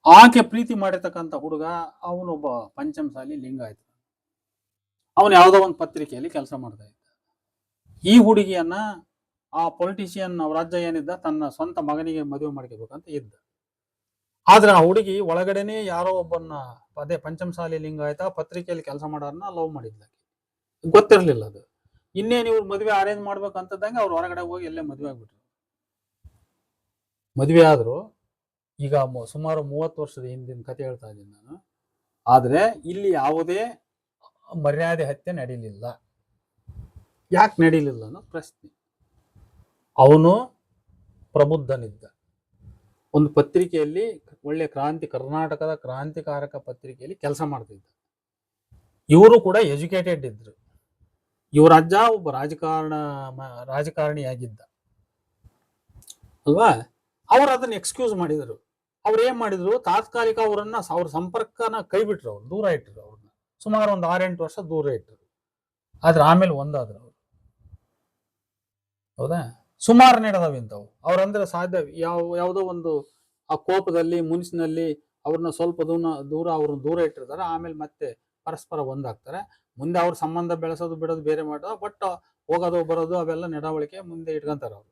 [SPEAKER 1] ಆಕೆ ಪ್ರೀತಿ ಮಾಡಿರ್ತಕ್ಕಂಥ ಹುಡುಗ ಅವನೊಬ್ಬ ಪಂಚಮಸಾಲಿ ಲಿಂಗಾಯತ. ಅವನು ಯಾವುದೋ ಒಂದು ಪತ್ರಿಕೆಯಲ್ಲಿ ಕೆಲಸ ಮಾಡ್ತಾ ಇದ್ದ. ಈ ಹುಡುಗಿಯನ್ನ ಆ ಪೊಲಿಟಿಷಿಯನ್ ಅವ್ರ ಅಜ್ಜ ಏನಿದ್ದ ತನ್ನ ಸ್ವಂತ ಮಗನಿಗೆ ಮದುವೆ ಮಾಡ್ಕೋಬೇಕಂತ ಇದ್ದ. ಆದ್ರೆ ಆ ಹುಡುಗಿ ಒಳಗಡೆನೆ ಯಾರೋ ಒಬ್ಬನ್ನ, ಅದೇ ಪಂಚಮಸಾಲಿ ಲಿಂಗಾಯತ ಪತ್ರಿಕೆಯಲ್ಲಿ ಕೆಲಸ ಮಾಡೋರನ್ನ ಲವ್ ಮಾಡಿದ್ಲ. ಗೊತ್ತಿರ್ಲಿಲ್ಲ ಅದು. ಇನ್ನೇನು ಇವ್ರು ಮದುವೆ ಅರೇಂಜ್ ಮಾಡ್ಬೇಕಂತದಂಗೆ ಅವ್ರು ಹೊರಗಡೆ ಹೋಗಿ ಎಲ್ಲೇ ಮದುವೆ ಆಗ್ಬಿಟ್ರು. ಮದುವೆ ಆದ್ರು. ಈಗ ಸುಮಾರು 30 ವರ್ಷದ ಹಿಂದಿನ ಕತೆ ಹೇಳ್ತಾ ಇದ್ದೀನಿ ನಾನು. ಆದ್ರೆ ಇಲ್ಲಿ ಯಾವುದೇ ಮರ್ಯಾದೆ ಹತ್ಯೆ ನಡೀಲಿಲ್ಲ. ಯಾಕೆ ನಡೀಲಿಲ್ಲ ಅನ್ನೋ ಪ್ರಶ್ನೆ. ಅವನು ಪ್ರಬುದ್ಧನಿದ್ದ. ಒಂದು ಪತ್ರಿಕೆಯಲ್ಲಿ ಒಳ್ಳೆ ಕರ್ನಾಟಕದ ಕ್ರಾಂತಿಕಾರಕ ಪತ್ರಿಕೆಯಲ್ಲಿ ಕೆಲಸ ಮಾಡ್ತಿದ್ದ. ಇವರು ಕೂಡ ಎಜುಕೇಟೆಡ್ ಇದ್ರು. ಇವರ ಅಜ್ಜ ಒಬ್ಬ ರಾಜಕಾರಣಿಯಾಗಿದ್ದ ಅಲ್ವಾ. ಅವರು ಅದನ್ನ ಎಕ್ಸ್ಕ್ಯೂಸ್ ಮಾಡಿದರು. ಅವ್ರು ಏನ್ ಮಾಡಿದ್ರು, ತಾತ್ಕಾಲಿಕ ಅವ್ರ ಸಂಪರ್ಕನ ಕೈ ಬಿಟ್ರು, ಅವ್ರು ದೂರ ಇಟ್ಟರು. ಅವ್ರನ್ನ ಸುಮಾರು ಒಂದು 6-8 ವರ್ಷ ದೂರ ಇಟ್ಟರು. ಆದ್ರೆ ಆಮೇಲೆ ಒಂದಾದ್ರು ಅವ್ರು. ಹೌದಾ, ಸುಮಾರು ನಡೆದವು ಇಂಥವು. ಅವ್ರಂದ್ರೆ ಸಾಧ್ಯ ಯಾವುದೋ ಒಂದು ಆ ಕೋಪದಲ್ಲಿ ಮುನಿಸಿನಲ್ಲಿ ಅವ್ರನ್ನ ಸ್ವಲ್ಪ ಅವ್ರನ್ನ ದೂರ ಇಟ್ಟಿರ್ತಾರೆ. ಆಮೇಲೆ ಮತ್ತೆ ಪರಸ್ಪರ ಒಂದಾಗ್ತಾರೆ. ಮುಂದೆ ಅವ್ರ ಸಂಬಂಧ ಬೆಳೆಸೋದು ಬಿಡೋದು ಬೇರೆ ಮಾಡೋದು, ಬಟ್ ಹೋಗೋದು ಬರೋದು ಅವೆಲ್ಲ ನಡವಳಿಕೆ ಮುಂದೆ ಇಟ್ಕೊಂತಾರೆ ಅವರು.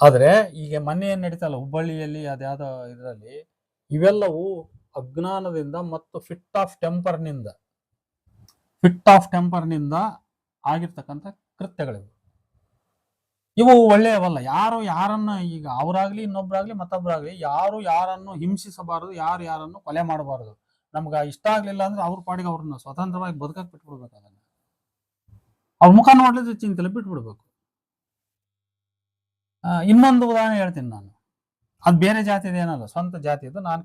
[SPEAKER 1] ಆದ್ರೆ ಈಗ ಮೊನ್ನೆ ಏನ್ ನಡೀತಲ್ಲ ಹುಬ್ಬಳ್ಳಿಯಲ್ಲಿ, ಅದ್ಯಾವುದೋ ಇದರಲ್ಲಿ, ಇವೆಲ್ಲವೂ ಅಜ್ಞಾನದಿಂದ ಮತ್ತು ಫಿಟ್ ಆಫ್ ಟೆಂಪರ್ನಿಂದ ಆಗಿರ್ತಕ್ಕಂಥ ಕೃತ್ಯಗಳಿವು. ಇವು ಒಳ್ಳೆಯವಲ್ಲ. ಯಾರನ್ನ ಈಗ ಅವರಾಗ್ಲಿ ಇನ್ನೊಬ್ರಾಗ್ಲಿ ಮತ್ತೊಬ್ರಾಗ್ಲಿ ಯಾರು ಯಾರನ್ನು ಹಿಂಸಿಸಬಾರದು, ಯಾರನ್ನು ಕೊಲೆ ಮಾಡಬಾರದು. ನಮ್ಗ ಇಷ್ಟ ಆಗ್ಲಿಲ್ಲ ಅಂದ್ರೆ ಅವ್ರ ಪಾಡಿಗೆ ಅವ್ರನ್ನ ಸ್ವತಂತ್ರವಾಗಿ ಬದುಕಕ್ ಬಿಟ್ಬಿಡ್ಬೇಕು. ಅದನ್ನ ಅವ್ರ ಮುಖ ನೋಡ್ಲಿದ್ರೆ ಚಿಂತೆಲ್ಲ ಬಿಟ್ಬಿಡ್ಬೇಕು. ಇನ್ನೊಂದು ಉದಾಹರಣೆ ಹೇಳ್ತೀನಿ ನಾನು. ಅದು ಬೇರೆ ಜಾತಿದ ಏನಲ್ಲ, ಸ್ವಂತ ಜಾತಿದು. ನಾನು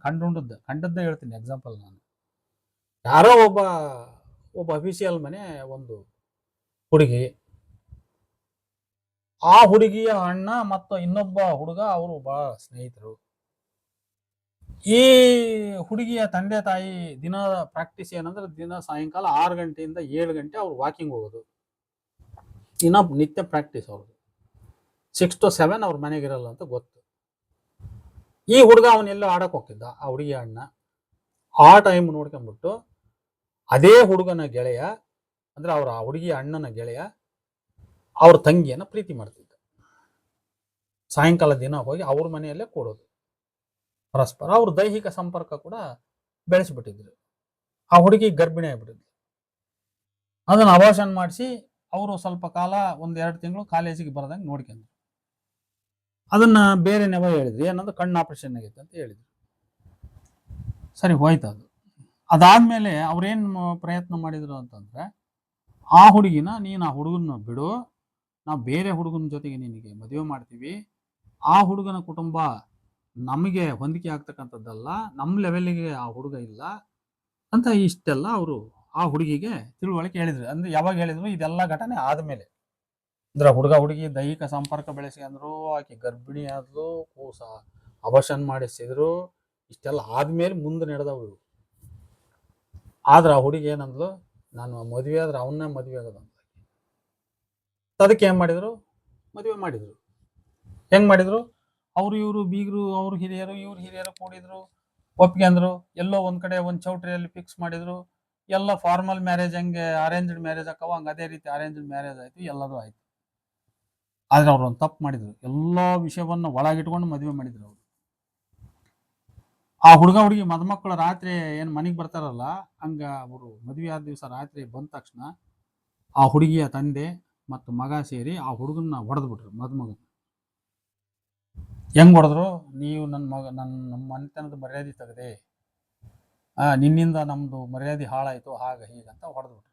[SPEAKER 1] ಕಂಡದ್ದೇ ಹೇಳ್ತೀನಿ ಎಕ್ಸಾಂಪಲ್. ನಾನು ಯಾರೋ ಒಬ್ಬ ಅಫಿಷಿಯಲ್ ಮನೆ ಒಂದು ಹುಡುಗಿ, ಆ ಹುಡುಗಿಯ ಅಣ್ಣ ಮತ್ತು ಇನ್ನೊಬ್ಬ ಹುಡುಗ ಅವರು ಬಹಳ ಸ್ನೇಹಿತರು. ಈ ಹುಡುಗಿಯ ತಂದೆ ತಾಯಿ ದಿನ ಪ್ರಾಕ್ಟೀಸ್ ಏನಂದ್ರೆ, ದಿನ ಸಾಯಂಕಾಲ 6 ಗಂಟೆಯಿಂದ 7 ಗಂಟೆ ಅವ್ರು ವಾಕಿಂಗ್ ಹೋಗೋದು. ನಿತ್ಯ ಪ್ರಾಕ್ಟೀಸ್ ಅವ್ರದ್ದು. 6 to 7 ಅವ್ರ ಮನೆಗಿರಲ್ಲ ಅಂತ ಗೊತ್ತು. ಈ ಹುಡುಗ ಅವನೆಲ್ಲೋ ಆಡಕ್ ಹೋಗ್ತಿದ್ದ, ಆ ಹುಡುಗಿಯ ಅಣ್ಣ. ಆ ಟೈಮ್ ನೋಡ್ಕೊಂಡ್ಬಿಟ್ಟು ಅದೇ ಹುಡುಗನ ಗೆಳೆಯ, ಅಂದ್ರೆ ಆ ಹುಡುಗಿಯ ಅಣ್ಣನ ಗೆಳೆಯ ಅವ್ರ ತಂಗಿಯನ್ನ ಪ್ರೀತಿ ಮಾಡ್ತಿದ್ದ. ಸಾಯಂಕಾಲ ದಿನ ಹೋಗಿ ಅವ್ರ ಮನೆಯಲ್ಲೇ ಕೂಡೋದು. ಪರಸ್ಪರ ಅವ್ರ ದೈಹಿಕ ಸಂಪರ್ಕ ಕೂಡ ಬೆಳೆಸ್ಬಿಟ್ಟಿದ್ರು. ಆ ಹುಡುಗಿ ಗರ್ಭಿಣಿ ಆಗ್ಬಿಟ್ಟಿದ್ರು. ಅದನ್ನ ಅಬಾರ್ಷನ್ ಮಾಡಿಸಿ ಅವರು ಸ್ವಲ್ಪ ಕಾಲ 1-2 ತಿಂಗಳು ಕಾಲೇಜಿಗೆ ಬರದಂಗೆ ನೋಡ್ಕೊಂಡ್ರು. ಅದನ್ನ ಬೇರೆ ನೆವ ಹೇಳಿದ್ರು, ಏನಂದ್ರೆ ಕಣ್ಣು ಆಪರೇಷನ್ ಆಗೈತೆ ಅಂತ ಹೇಳಿದ್ರು. ಸರಿ ಹೋಯ್ತು ಅದು. ಅದಾದ್ಮೇಲೆ ಅವ್ರೇನ್ ಪ್ರಯತ್ನ ಮಾಡಿದ್ರು ಅಂತಂದ್ರೆ, ಆ ಹುಡುಗಿನ ನೀನು ಆ ಹುಡುಗನ ಬಿಡು, ನಾವು ಬೇರೆ ಹುಡುಗನ ಜೊತೆಗೆ ನಿನಗೆ ಮದುವೆ ಮಾಡ್ತೀವಿ. ಆ ಹುಡುಗನ ಕುಟುಂಬ ನಮಗೆ ಹೊಂದಿಕೆ ಆಗ್ತಕ್ಕಂಥದ್ದಲ್ಲ, ನಮ್ಮ ಲೆವೆಲ್ಗೆ ಆ ಹುಡುಗ ಇಲ್ಲ ಅಂತ ಇಷ್ಟೆಲ್ಲ ಅವರು ಆ ಹುಡುಗಿಗೆ ತಿಳುವಳಿಕೆ ಹೇಳಿದ್ರು. ಅಂದ್ರೆ ಯಾವಾಗ ಹೇಳಿದ್ರು, ಇದೆಲ್ಲ ಘಟನೆ ಆದ್ಮೇಲೆ. ಅಂದ್ರೆ ಹುಡುಗಿ ದೈಹಿಕ ಸಂಪರ್ಕ ಬೆಳೆಸ್ಕೊಂಡ್ರು, ಆಕೆ ಗರ್ಭಿಣಿ ಆದ್ಲು, ಕೂಸ ಅಬಾರ್ಷನ್ ಮಾಡಿಸಿದ್ರು. ಇಷ್ಟೆಲ್ಲ ಆದ್ಮೇಲೆ ಮುಂದೆ ನಡೆದವು. ಆದ್ರೆ ಆ ಹುಡುಗಿ ಏನಂದ್ಲು, ನಾನು ಮದುವೆ ಆದ್ರೆ ಅವನ್ನ ಮದುವೆ ಆಗೋದಂತ. ಅದಕ್ಕೆ ಏನ್ ಮಾಡಿದ್ರು, ಮದುವೆ ಮಾಡಿದ್ರು. ಹೆಂಗ್ ಮಾಡಿದ್ರು, ಇವರು ಬೀಗರು, ಅವ್ರ ಹಿರಿಯರು ಇವ್ರ ಹಿರಿಯರು ಕೂಡಿದ್ರು, ಒಪ್ಪಿಗೆ ಅಂದ್ರು. ಎಲ್ಲೋ ಒಂದ್ ಕಡೆ ಒಂದ್ ಚೌಟ್ರಿಯಲ್ಲಿ ಫಿಕ್ಸ್ ಮಾಡಿದ್ರು. ಎಲ್ಲ ಫಾರ್ಮಲ್ ಮ್ಯಾರೇಜ್ ಹಂಗೆ ಅರೇಂಜ್ಡ್ ಮ್ಯಾರೇಜ್ ಆಕವ, ಹಂಗ ಅದೇ ರೀತಿ ಅರೇಂಜ್ಡ್ ಮ್ಯಾರೇಜ್ ಆಯ್ತು, ಎಲ್ಲದೂ ಆಯ್ತು. ಆದ್ರೆ ಅವ್ರು ಒಂದು ತಪ್ಪು ಮಾಡಿದ್ರು. ಎಲ್ಲಾ ವಿಷಯವನ್ನ ಒಳಗಿಟ್ಕೊಂಡು ಮದುವೆ ಮಾಡಿದ್ರು ಅವರು. ಆ ಹುಡುಗಿ ಮದುಮಕ್ಕಳು ರಾತ್ರಿ ಏನ್ ಮನೆಗೆ ಬರ್ತಾರಲ್ಲ, ಹಂಗ ಅವರು ಮದುವೆ ಆದ ದಿವಸ ರಾತ್ರಿ ಬಂದ ತಕ್ಷಣ ಆ ಹುಡುಗಿಯ ತಂದೆ ಮತ್ತು ಮಗ ಸೇರಿ ಆ ಹುಡುಗನ್ನ ಹೊಡೆದ್ ಬಿಟ್ರು. ಮದುಮಗನ ಹೆಂಗ್ ಹೊಡೆದ್ರು, ನೀವು ನಮ್ಮ ಮನೆತನದ ಮರ್ಯಾದೆ ತೆಗೆದೆ, ನಿನ್ನಿಂದ ನಮ್ದು ಮರ್ಯಾದೆ ಹಾಳಾಯ್ತು, ಹಾಗ ಹೀಗಂತ ಹೊಡೆದ್ಬಿಟ್ರು.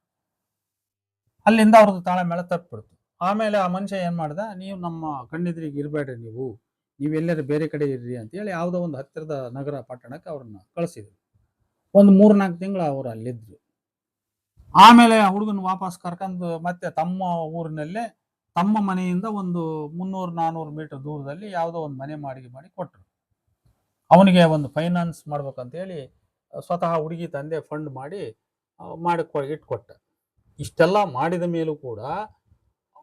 [SPEAKER 1] ಅಲ್ಲಿಂದ ಅವ್ರದ್ದು ತಾಳ ಮೇಳ ತಪ್ಪಿಬಿಡ್ತು. ಆಮೇಲೆ ಆ ಮನುಷ್ಯ ಏನ್ ಮಾಡ್ದ, ನೀವು ನಮ್ಮ ಕಣ್ಣೆದುರಿಗೆ ಇರಬೇಡ್ರಿ, ನೀವೆಲ್ಲರೂ ಬೇರೆ ಕಡೆ ಇರ್ರಿ ಅಂತೇಳಿ ಯಾವುದೋ ಒಂದು ಹತ್ತಿರದ ನಗರ ಪಟ್ಟಣಕ್ಕೆ ಅವ್ರನ್ನ ಕಳಿಸಿದ್ರು. ಒಂದು 3-4 ತಿಂಗಳು ಅವರು ಅಲ್ಲಿದ್ರು. ಆಮೇಲೆ ಆ ಹುಡುಗನ ವಾಪಸ್ ಕರ್ಕೊಂಡು ಮತ್ತೆ ತಮ್ಮ ಊರಿನಲ್ಲೇ ತಮ್ಮ ಮನೆಯಿಂದ ಒಂದು 300-400 ಮೀಟರ್ ದೂರದಲ್ಲಿ ಯಾವುದೋ ಒಂದು ಮನೆ ಮಾಡಿ ಕೊಟ್ಟರು. ಅವನಿಗೆ ಒಂದು ಫೈನಾನ್ಸ್ ಮಾಡ್ಬೇಕಂತ ಹೇಳಿ ಸ್ವತಃ ಹುಡುಗಿ ತಂದೆ ಫಂಡ್ ಮಾಡಿ ಇಟ್ಕೊಟ್ಟ. ಇಷ್ಟೆಲ್ಲ ಮಾಡಿದ ಮೇಲೂ ಕೂಡ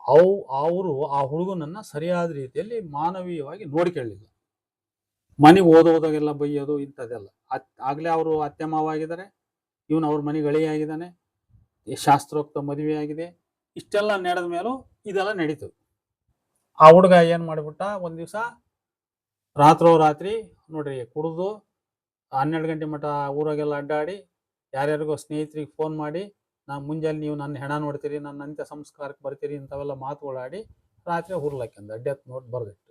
[SPEAKER 1] ಅವರು ಆ ಹುಡುಗನನ್ನ ಸರಿಯಾದ ರೀತಿಯಲ್ಲಿ ಮಾನವೀಯವಾಗಿ ನೋಡಿಕೊಳ್ಳಿಲ್ಲ. ಮನೆಗೆ ಓದೋದಾಗೆಲ್ಲ ಬೈಯೋದು ಇಂಥದ್ದೆಲ್ಲ. ಆಗ್ಲೇ ಅವರು ಅತ್ತೆ ಮಾವ ಆಗಿದ್ದಾರೆ, ಇವನು ಅವ್ರ ಮನೆಗೆ ಗಳಿಯಾಗಿದ್ದಾನೆ, ಶಾಸ್ತ್ರೋಕ್ತ ಮದುವೆ ಆಗಿದೆ. ಇಷ್ಟೆಲ್ಲ ನಡೆದ ಮೇಲೂ ಇದೆಲ್ಲ ನಡೀತು. ಆ ಹುಡುಗ ಏನ್ ಮಾಡಿಬಿಟ್ಟ, ಒಂದ್ ದಿವಸ ರಾತ್ರಿ ನೋಡ್ರಿ ಕುಡಿದು 12 ಗಂಟೆ ಮಟ್ಟ ಊರಾಗೆಲ್ಲ ಅಡ್ಡಾಡಿ ಯಾರ್ಯಾರಿಗೋ ಸ್ನೇಹಿತರಿಗೆ ಫೋನ್ ಮಾಡಿ, ಮುಂಜಾನೆ ನೀವು ನನ್ನ ಹೆಣ ನೋಡ್ತೀರಿ, ನನ್ನ ಅಂತ್ಯ ಸಂಸ್ಕಾರಕ್ಕೆ ಬರ್ತೀರಿ ಇಂಥವೆಲ್ಲ ಮಾತುಗಳಾಡಿ ರಾತ್ರಿ ಹುರ್ಲಾಕ್ಯಂದ ಅಡ್ಡತ್ ನೋಟ್ ಬರ್ದಿಟ್ಟು.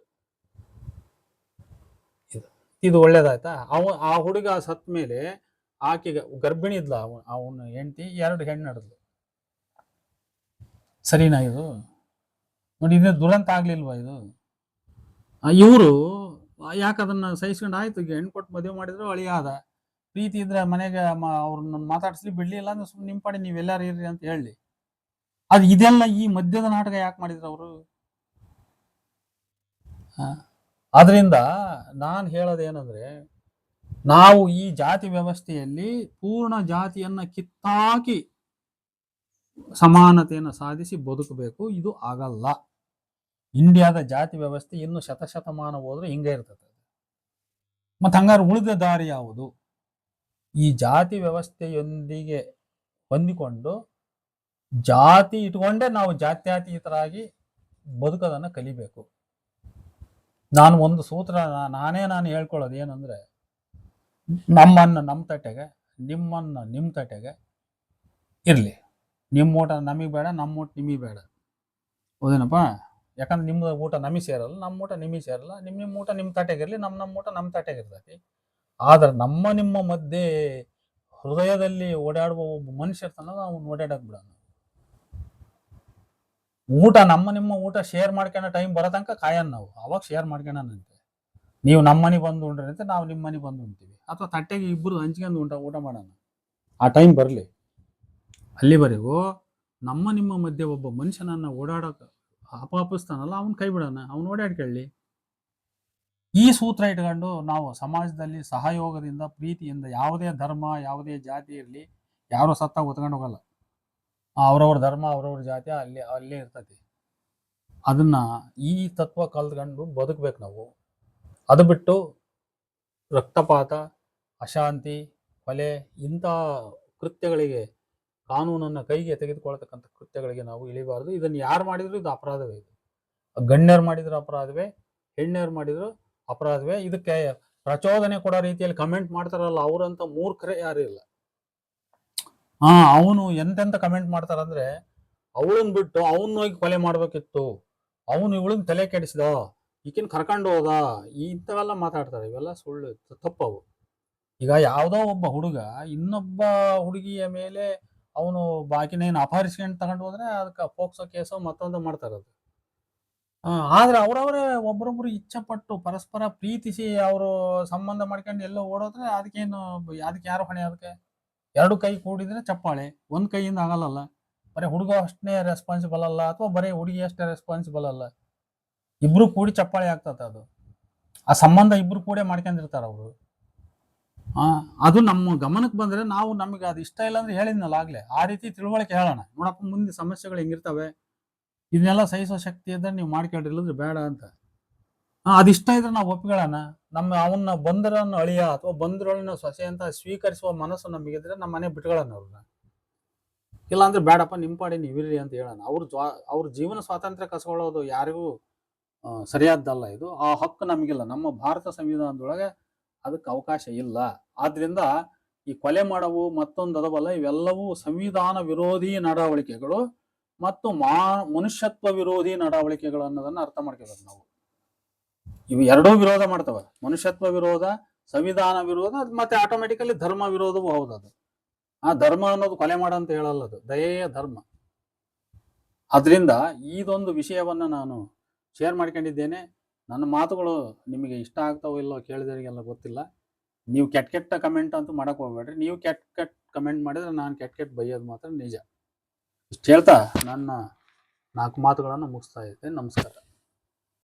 [SPEAKER 1] ಇದು ಒಳ್ಳೇದಾಯ್ತಾ? ಆ ಹುಡುಗ ಸತ್ ಮೇಲೆ ಆಕೆಗೆ ಗರ್ಭಿಣಿ ಇದ್ಲ, ಅವನ ಹೆಂಡತಿ 2 ಹೆಣ್ಣು ನಡೆದ್ಲು. ಸರಿನಾ ಇದು? ನೋಡಿ, ಇದು ದುರಂತ ಆಗ್ಲಿಲ್ವಾ ಇದು? ಇವರು ಯಾಕೆ ಅದನ್ನ ಸಹಿಸ್ಕೊಂಡು ಆಯ್ತು, ಈಗ ಹೆಣ್ಣು ಕೊಟ್ಟು ಮದುವೆ ಮಾಡಿದ್ರು ಅಳಿಯ ಆದ, ಪ್ರೀತಿ ಇದ್ರೆ ಮನೆಗೆ ಅವ್ರನ್ನ ಮಾತಾಡ್ಸ್ಲಿ ಬಿಡ್ಲಿಲ್ಲ ಅಂದ್ರೆ ಸುಮ್ಮನೆ ನಿಮ್ಮ ಪಾಡಿ ನೀವೆಲ್ಲಾರು ಇರ್ರಿ ಅಂತ ಹೇಳಿ. ಅದು ಇದೆಲ್ಲ ಈ ಮಧ್ಯದ ನಾಟಕ ಯಾಕೆ ಮಾಡಿದ್ರು ಅವರು? ಆದ್ರಿಂದ ನಾನು ಹೇಳೋದೇನಂದ್ರೆ, ನಾವು ಈ ಜಾತಿ ವ್ಯವಸ್ಥೆಯಲ್ಲಿ ಪೂರ್ಣ ಜಾತಿಯನ್ನ ಕಿತ್ತಾಕಿ ಸಮಾನತೆಯನ್ನು ಸಾಧಿಸಿ ಬದುಕಬೇಕು. ಇದು ಆಗಲ್ಲ. ಇಂಡಿಯಾದ ಜಾತಿ ವ್ಯವಸ್ಥೆ ಇನ್ನು ಶತಶತಮಾನ ಹೋದ್ರೆ ಹಿಂಗೆ ಇರ್ತದೆ. ಮತ್ತೆ ಹಂಗಾರೆ ಉಳಿದ ದಾರಿ ಯಾವುದು? ಈ ಜಾತಿ ವ್ಯವಸ್ಥೆಯೊಂದಿಗೆ ಹೊಂದಿಕೊಂಡು ಜಾತಿ ಇಟ್ಕೊಂಡೇ ನಾವು ಜಾತ್ಯತೀತರಾಗಿ ಬದುಕೋದನ್ನ ಕಲಿಬೇಕು. ನಾನು ಒಂದು ಸೂತ್ರ ನಾನು ಹೇಳ್ಕೊಳ್ಳೋದು ಏನಂದ್ರೆ, ನಮ್ಮನ್ನ ನಮ್ಮ ತಟ್ಟೆಗೆ, ನಿಮ್ಮನ್ನ ನಿಮ್ಮ ತಟ್ಟೆಗೆ ಇರ್ಲಿ. ನಿಮ್ಮ ಊಟ ನಮಗೆ ಬೇಡ, ನಮ್ಮ ಊಟ ನಿಮಗೆ ಬೇಡ. ಹೌದೇನಪ್ಪ? ಯಾಕಂದ್ರೆ ನಿಮ್ಮ ಊಟ ನಮಗೆ ಸೇರಲ್ಲ, ನಮ್ಮ ಊಟ ನಿಮಗೆ ಸೇರಲ್ಲ. ನಿಮ್ಮ ಊಟ ನಿಮ್ಮ ತಟ್ಟೆಗಿರ್ಲಿ, ನಮ್ಮ ಊಟ ನಮ್ಮ ತಟ್ಟೆಗಿರ್ತೈತಿ. ಆದ್ರೆ ನಿಮ್ಮ ಮಧ್ಯೆ ಹೃದಯದಲ್ಲಿ ಓಡಾಡುವ ಒಬ್ಬ ಮನುಷ್ಯ ಇರ್ತಾನಲ್ಲ, ಅವ್ನು ಓಡಾಡಕ್ ಬಿಡ. ಊಟ ನಿಮ್ಮ ಊಟ ಶೇರ್ ಮಾಡ್ಕೊಳ್ಳೋ ಟೈಮ್ ಬರೋ ತನಕ ಕಾಯನ್ ನಾವು, ಅವಾಗ ಶೇರ್ ಮಾಡ್ಕೊಳ್ಳೋಣಂತೆ. ನೀವು ನಮ್ಮ ಮನೆ ಬಂದು ಉಂಡ್ರಿ ಅಂತ ನಾವು ನಿಮ್ಮ ಮನೆ ಬಂದು ಉಣ್ತೀವಿ, ಅಥವಾ ತಟ್ಟೆಗೆ ಇಬ್ಬರು ಹಂಚ್ಕೊಂಡು ಊಟ ಮಾಡೋಣ. ಆ ಟೈಮ್ ಬರಲಿ. ಅಲ್ಲಿವರೆಗೂ ನಿಮ್ಮ ಮಧ್ಯೆ ಒಬ್ಬ ಮನುಷ್ಯನನ್ನ ಓಡಾಡೋಕೆ ಅಪಾಪಿಸ್ತಾನಲ್ಲ, ಅವ್ನು ಕೈ ಬಿಡೋಣ, ಅವ್ನು ಓಡಾಡ್ಕೊಳ್ಳಿ. ಈ ಸೂತ್ರ ಇಟ್ಕೊಂಡು ನಾವು ಸಮಾಜದಲ್ಲಿ ಸಹಯೋಗದಿಂದ, ಪ್ರೀತಿಯಿಂದ, ಯಾವುದೇ ಧರ್ಮ, ಯಾವುದೇ ಜಾತಿ ಇರಲಿ, ಯಾರು ಸತ್ತಾಗ ಹೊತ್ಕೊಂಡು ಹೋಗಲ್ಲ. ಅವ್ರವ್ರ ಧರ್ಮ, ಅವ್ರವ್ರ ಜಾತಿ ಅಲ್ಲೇ ಇರ್ತೈತಿ. ಅದನ್ನ ಈ ತತ್ವ ಕಲ್ತ್ಕೊಂಡು ಬದುಕ್ಬೇಕು ನಾವು. ಅದು ಬಿಟ್ಟು ರಕ್ತಪಾತ, ಅಶಾಂತಿ, ಕೊಲೆ ಇಂಥ ಕೃತ್ಯಗಳಿಗೆ, ಕಾನೂನನ್ನು ಕೈಗೆ ತೆಗೆದುಕೊಳ್ತಕ್ಕಂಥ ಕೃತ್ಯಗಳಿಗೆ ನಾವು ಇಳಿಬಾರ್ದು. ಇದನ್ನು ಯಾರು ಮಾಡಿದ್ರು ಇದು ಅಪರಾಧವೇ. ಇದು ಗಣ್ಯರು ಮಾಡಿದ್ರು ಅಪರಾಧವೇ, ಹೆಣ್ಣಿಯರು ಮಾಡಿದ್ರು ಅಪರಾಧವೇ. ಇದಕ್ಕೆ ಪ್ರಚೋದನೆ ಕೊಡೋ ರೀತಿಯಲ್ಲಿ ಕಮೆಂಟ್ ಮಾಡ್ತಾರಲ್ಲ, ಅವರಂತ ಮೂರ್ಖರೇ ಯಾರು ಇಲ್ಲ. ಅವನು ಎಂತೆಂತ ಕಮೆಂಟ್ ಮಾಡ್ತಾರಂದ್ರೆ, ಅವಳನ್ ಬಿಟ್ಟು ಅವನ್ ಹೋಗಿ ಕೊಲೆ ಮಾಡ್ಬೇಕಿತ್ತು, ಅವನು ಇವಳನ್ ತಲೆ ಕೆಡಿಸಿದ, ಈಕಿನ ಕರ್ಕೊಂಡು ಹೋದ, ಇಂಥವೆಲ್ಲ ಮಾತಾಡ್ತಾರೆ. ಇವೆಲ್ಲ ಸುಳ್ಳು, ತಪ್ಪವು. ಈಗ ಯಾವುದೋ ಒಬ್ಬ ಹುಡುಗ ಇನ್ನೊಬ್ಬ ಹುಡುಗಿಯ ಮೇಲೆ ಅವನು ಬಾಕಿನೇನು ಅಪಹರಿಸ್ಕೊಂಡು ತಗೊಂಡು ಹೋದ್ರೆ ಅದಕ್ಕೆ ಪೋಕ್ಸೋ ಕೇಸೋ ಮತ್ತೊಂದು ಮಾಡ್ತಾರದು. ಆದ್ರೆ ಅವ್ರವ್ರೇ ಒಬ್ರೊಬ್ರು ಇಚ್ಛಪಟ್ಟು ಪರಸ್ಪರ ಪ್ರೀತಿಸಿ ಅವರು ಸಂಬಂಧ ಮಾಡ್ಕೊಂಡು ಎಲ್ಲೋ ಓಡೋದ್ರೆ ಅದಕ್ಕೆ ಯಾರು ಹೊಣೆ? ಅದಕ್ಕೆ ಎರಡು ಕೈ ಕೂಡಿದ್ರೆ ಚಪ್ಪಾಳೆ, ಒಂದ್ ಕೈಯಿಂದ ಆಗಲ್ಲ. ಬರೀ ಹುಡುಗ ಅಷ್ಟೇ ರೆಸ್ಪಾನ್ಸಿಬಲ್ ಅಲ್ಲ, ಅಥವಾ ಬರೀ ಹುಡುಗಿ ಅಷ್ಟೇ ರೆಸ್ಪಾನ್ಸಿಬಲ್ ಅಲ್ಲ. ಇಬ್ರು ಕೂಡಿ ಚಪ್ಪಾಳೆ ಆಗ್ತದೆ. ಅದು ಆ ಸಂಬಂಧ ಇಬ್ರು ಕೂಡೆ ಮಾಡ್ಕೊಂಡಿರ್ತಾರ ಅವರು. ಅದು ನಮ್ಮ ಗಮನಕ್ಕೆ ಬಂದ್ರೆ ನಾವು, ನಮಗೆ ಅದು ಇಷ್ಟ ಇಲ್ಲ ಅಂದ್ರೆ ಹೇಳಿದ್ನಲ್ಲ ಆಗ್ಲೇ, ಆ ರೀತಿ ತಿಳುವಳಿಕೆ ಹೇಳೋಣ. ನೋಡಪ್ಪ, ಮುಂದೆ ಸಮಸ್ಯೆಗಳು ಹೆಂಗಿರ್ತವೆ, ಇದನ್ನೆಲ್ಲ ಸಹಿಸೋ ಶಕ್ತಿ ಇದ್ರೆ ನೀವು ಮಾಡ್ಕೊಂಡಿರ್ಲಿದ್ರೆ ಬೇಡ ಅಂತ. ಅದಿಷ್ಟ ಇದ್ರೆ ನಾವು ಒಪ್ಕೊಳ್ಳೋಣ. ಅವನ್ನ ಬಂದರನ್ನು ಅಳಿಯ ಅಥವಾ ಬಂದರೊಳನ ಸೊಸೆ ಅಂತ ಸ್ವೀಕರಿಸುವ ಮನಸ್ಸು ನಮಗಿದ್ರೆ ನಮ್ಮ ಮನೆ ಬಿಟ್ಕೊಳ್ಳೋಣ ಅವ್ರನ್ನ. ಇಲ್ಲಾಂದ್ರೆ ಬೇಡಪ್ಪ, ನಿಮ್ಮ ಪಾಡಿ ನೀವಿರ್ರಿ ಅಂತ ಹೇಳೋಣ. ಅವ್ರ ಜೀವನ ಸ್ವಾತಂತ್ರ್ಯ ಕಸ್ಕೊಳ್ಳೋದು ಯಾರಿಗೂ ಸರಿಯಾದ್ದಲ್ಲ. ಇದು ಆ ಹಕ್ಕು ನಮಗಿಲ್ಲ. ನಮ್ಮ ಭಾರತ ಸಂವಿಧಾನದೊಳಗೆ ಅದಕ್ಕೆ ಅವಕಾಶ ಇಲ್ಲ. ಆದ್ರಿಂದ ಈ ಕೊಲೆ ಮಾಡವು ಮತ್ತೊಂದು ಅದವಲ್ಲ, ಇವೆಲ್ಲವೂ ಸಂವಿಧಾನ ವಿರೋಧಿ ನಡವಳಿಕೆಗಳು ಮತ್ತು ಮನುಷ್ಯತ್ವ ವಿರೋಧಿ ನಡವಳಿಕೆಗಳು ಅನ್ನೋದನ್ನ ಅರ್ಥ ಮಾಡ್ಕೋಬೇಕು ನಾವು. ಇವು ಎರಡೂ ವಿರೋಧ ಮಾಡ್ತವೆ. ಮನುಷ್ಯತ್ವ ವಿರೋಧ, ಸಂವಿಧಾನ ವಿರೋಧ, ಮತ್ತೆ ಆಟೋಮೆಟಿಕಲಿ ಧರ್ಮ ವಿರೋಧವೂ ಹೌದದು. ಆ ಧರ್ಮ ಅನ್ನೋದು ಕೊಲೆ ಮಾಡ ಅಂತ ಹೇಳಲ್ಲ, ಅದು ದಯೆಯ ಧರ್ಮ. ಅದರಿಂದ ಇದೊಂದು ವಿಷಯವನ್ನ ನಾನು ಶೇರ್ ಮಾಡ್ಕೊಂಡಿದ್ದೇನೆ. ನನ್ನ ಮಾತುಗಳು ನಿಮಗೆ ಇಷ್ಟ ಆಗ್ತಾವೋ ಇಲ್ಲೋ ಕೇಳಿದವರಿಗೆಲ್ಲ ಗೊತ್ತಿಲ್ಲ. ನೀವು ಕೆಟ್ಟ ಕಮೆಂಟ್ ಅಂತೂ ಮಾಡಕ್ ಹೋಗ್ಬೇಡ್ರಿ. ನೀವು ಕೆಟ್ಟ ಕಮೆಂಟ್ ಮಾಡಿದ್ರೆ ನಾನು ಕೆಟ್ಟ ಬೈಯೋದು ಮಾತ್ರ ನಿಜ. ಇಷ್ಟು ಹೇಳ್ತಾ ನನ್ನ 4 ಮಾತುಗಳನ್ನು ಮುಗಿಸ್ತಾ ಇದ್ದೇನೆ. ನಮಸ್ಕಾರ.